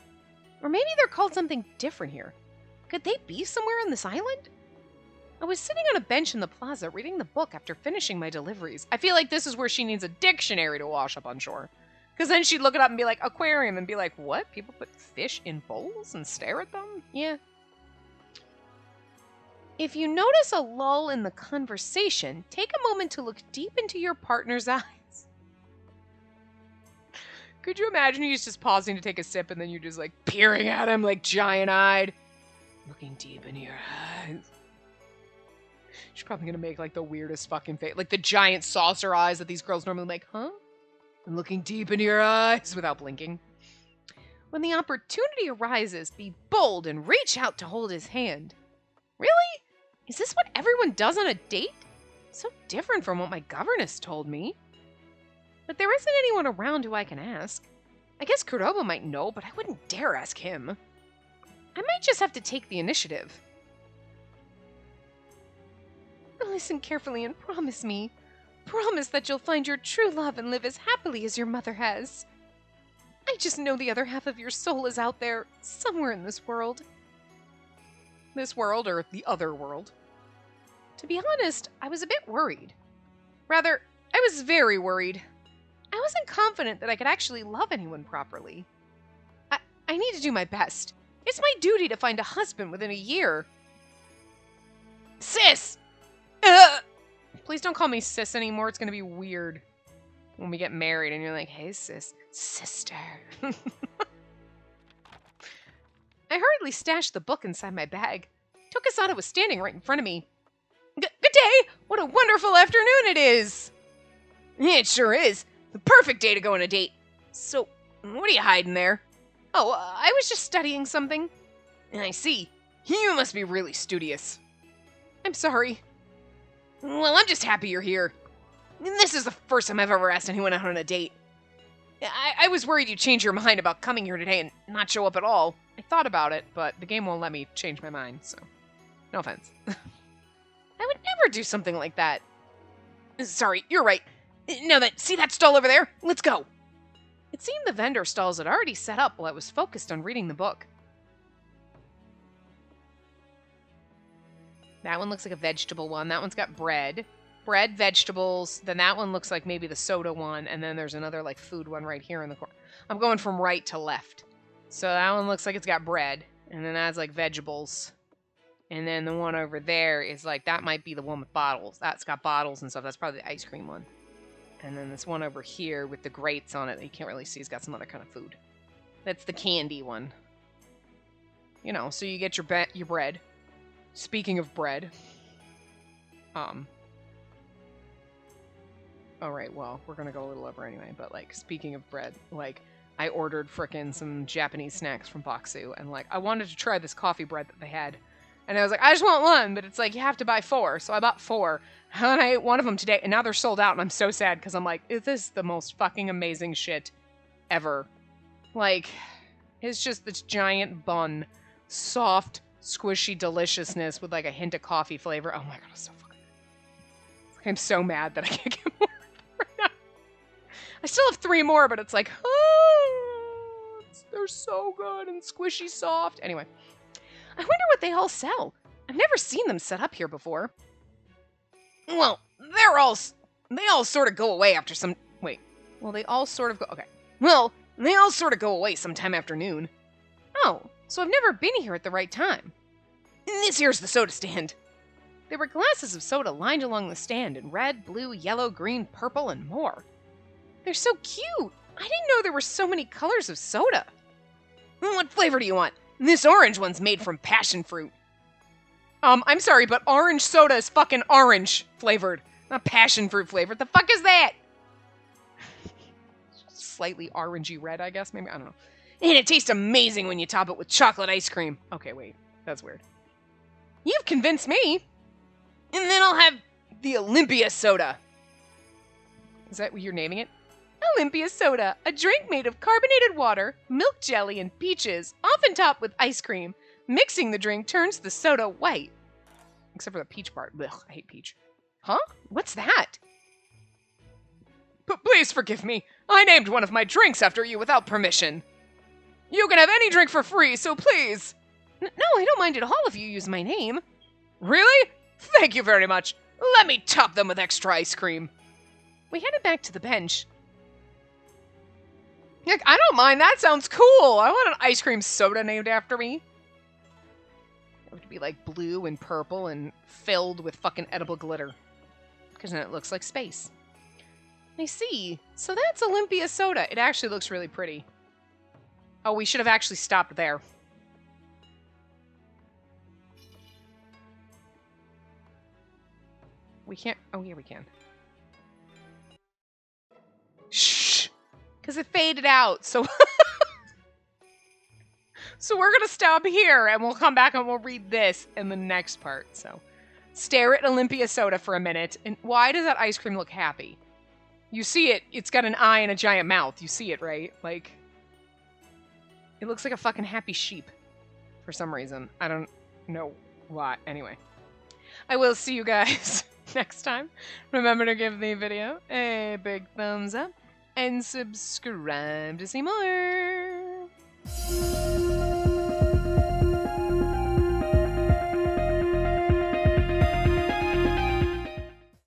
Or maybe they're called something different here. Could they be somewhere on this island? I was sitting on a bench in the plaza reading the book after finishing my deliveries. I feel like this is where she needs a dictionary to wash up on shore. Because then she'd look it up and be like, aquarium, and be like, what? People put fish in bowls and stare at them? Yeah. If you notice a lull in the conversation, take a moment to look deep into your partner's eyes. Could you imagine he's just pausing to take a sip and then you're just like peering at him like giant-eyed? Looking deep into your eyes. She's probably gonna make like the weirdest fucking face. Like the giant saucer eyes that these girls normally make, huh? I'm looking deep into your eyes without blinking. When the opportunity arises, be bold and reach out to hold his hand. Really? Is this what everyone does on a date? So different from what my governess told me. But there isn't anyone around who I can ask. I guess Kuroba might know, but I wouldn't dare ask him. I might just have to take the initiative. Listen carefully and promise me. Promise that you'll find your true love and live as happily as your mother has. I just know the other half of your soul is out there, somewhere in this world. This world, or the other world. To be honest, I was a bit worried. Rather, I was very worried. I wasn't confident that I could actually love anyone properly. I need to do my best. It's my duty to find a husband within a year. Sis! Please don't call me sis anymore. It's gonna be weird when we get married and you're like, hey sis, sister. I hurriedly stashed the book inside my bag. Tokisada was standing right in front of me. Good day! What a wonderful afternoon it is! It sure is. The perfect day to go on a date. So, what are you hiding there? Oh, I was just studying something. I see. You must be really studious. I'm sorry. Well, I'm just happy you're here. This is the first time I've ever asked anyone out on a date. I was worried you'd change your mind about coming here today and not show up at all. I thought about it, but the game won't let me change my mind, so no offense. I would never do something like that. Sorry, you're right. Now that, see that stall over there? Let's go. It seemed the vendor stalls had already set up while I was focused on reading the book. That one looks like a vegetable one. That one's got bread. Bread, vegetables. Then that one looks like maybe the soda one. And then there's another like food one right here in the corner. I'm going from right to left. So that one looks like it's got bread. And then that's like vegetables. And then the one over there is like, that might be the one with bottles. That's got bottles and stuff. That's probably the ice cream one. And then this one over here with the grates on it that you can't really see has got some other kind of food. That's the candy one. You know, so you get your bread. Speaking of bread. Alright, well, we're gonna go a little over anyway, but like, speaking of bread, like, I ordered frickin' some Japanese snacks from Boxu, and like, I wanted to try this coffee bread that they had. And I was like, I just want one, but it's like, you have to buy 4. So I bought 4. And I ate one of them today, and now they're sold out, and I'm so sad, because I'm like, this is the most fucking amazing shit ever. Like, it's just this giant bun. Soft, squishy deliciousness with like a hint of coffee flavor. Oh my god, it's so fucking good. Like, I'm so mad that I can't get more right now. I still have 3 more, but it's like, oh, it's They're so good and squishy soft. Anyway, I wonder what they all sell. I've never seen them set up here before. Well, they all sort of go away after some... Wait. Well, they all sort of go... Okay. Well, they all sort of go away sometime after noon. Oh, so I've never been here at the right time. This here's the soda stand. There were glasses of soda lined along the stand in red, blue, yellow, green, purple, and more. They're so cute. I didn't know there were so many colors of soda. What flavor do you want? This orange one's made from passion fruit. I'm sorry, but orange soda is fucking orange flavored, not passion fruit flavored. The fuck is that? Slightly orangey red, I guess, maybe? I don't know. And it tastes amazing when you top it with chocolate ice cream. Okay, wait. That's weird. You've convinced me. And then I'll have the Olympia soda. Is that what you're naming it? Olympia soda, a drink made of carbonated water, milk jelly, and peaches, often topped with ice cream. Mixing the drink turns the soda white. Except for the peach part. Ugh, I hate peach. Huh? What's that? Please forgive me. I named one of my drinks after you without permission. You can have any drink for free, so please. No, I don't mind at all if you use my name. Really? Thank you very much. Let me top them with extra ice cream. We headed back to the bench. Like, I don't mind. That sounds cool. I want an ice cream soda named after me. It would be like blue and purple and filled with fucking edible glitter. Because then it looks like space. I see. So that's Olympia soda. It actually looks really pretty. Oh, we should have actually stopped there. We can't... Oh, yeah, we can. Shh! Because it faded out, so... So we're going to stop here, and we'll come back and we'll read this in the next part, so... Stare at Olympia soda for a minute, and why does that ice cream look happy? You see it, it's got an eye and a giant mouth. You see it, right? Like... It looks like a fucking happy sheep. For some reason. I don't know why. Anyway. I will see you guys next time. Remember to give the video a big thumbs up. And subscribe to see more.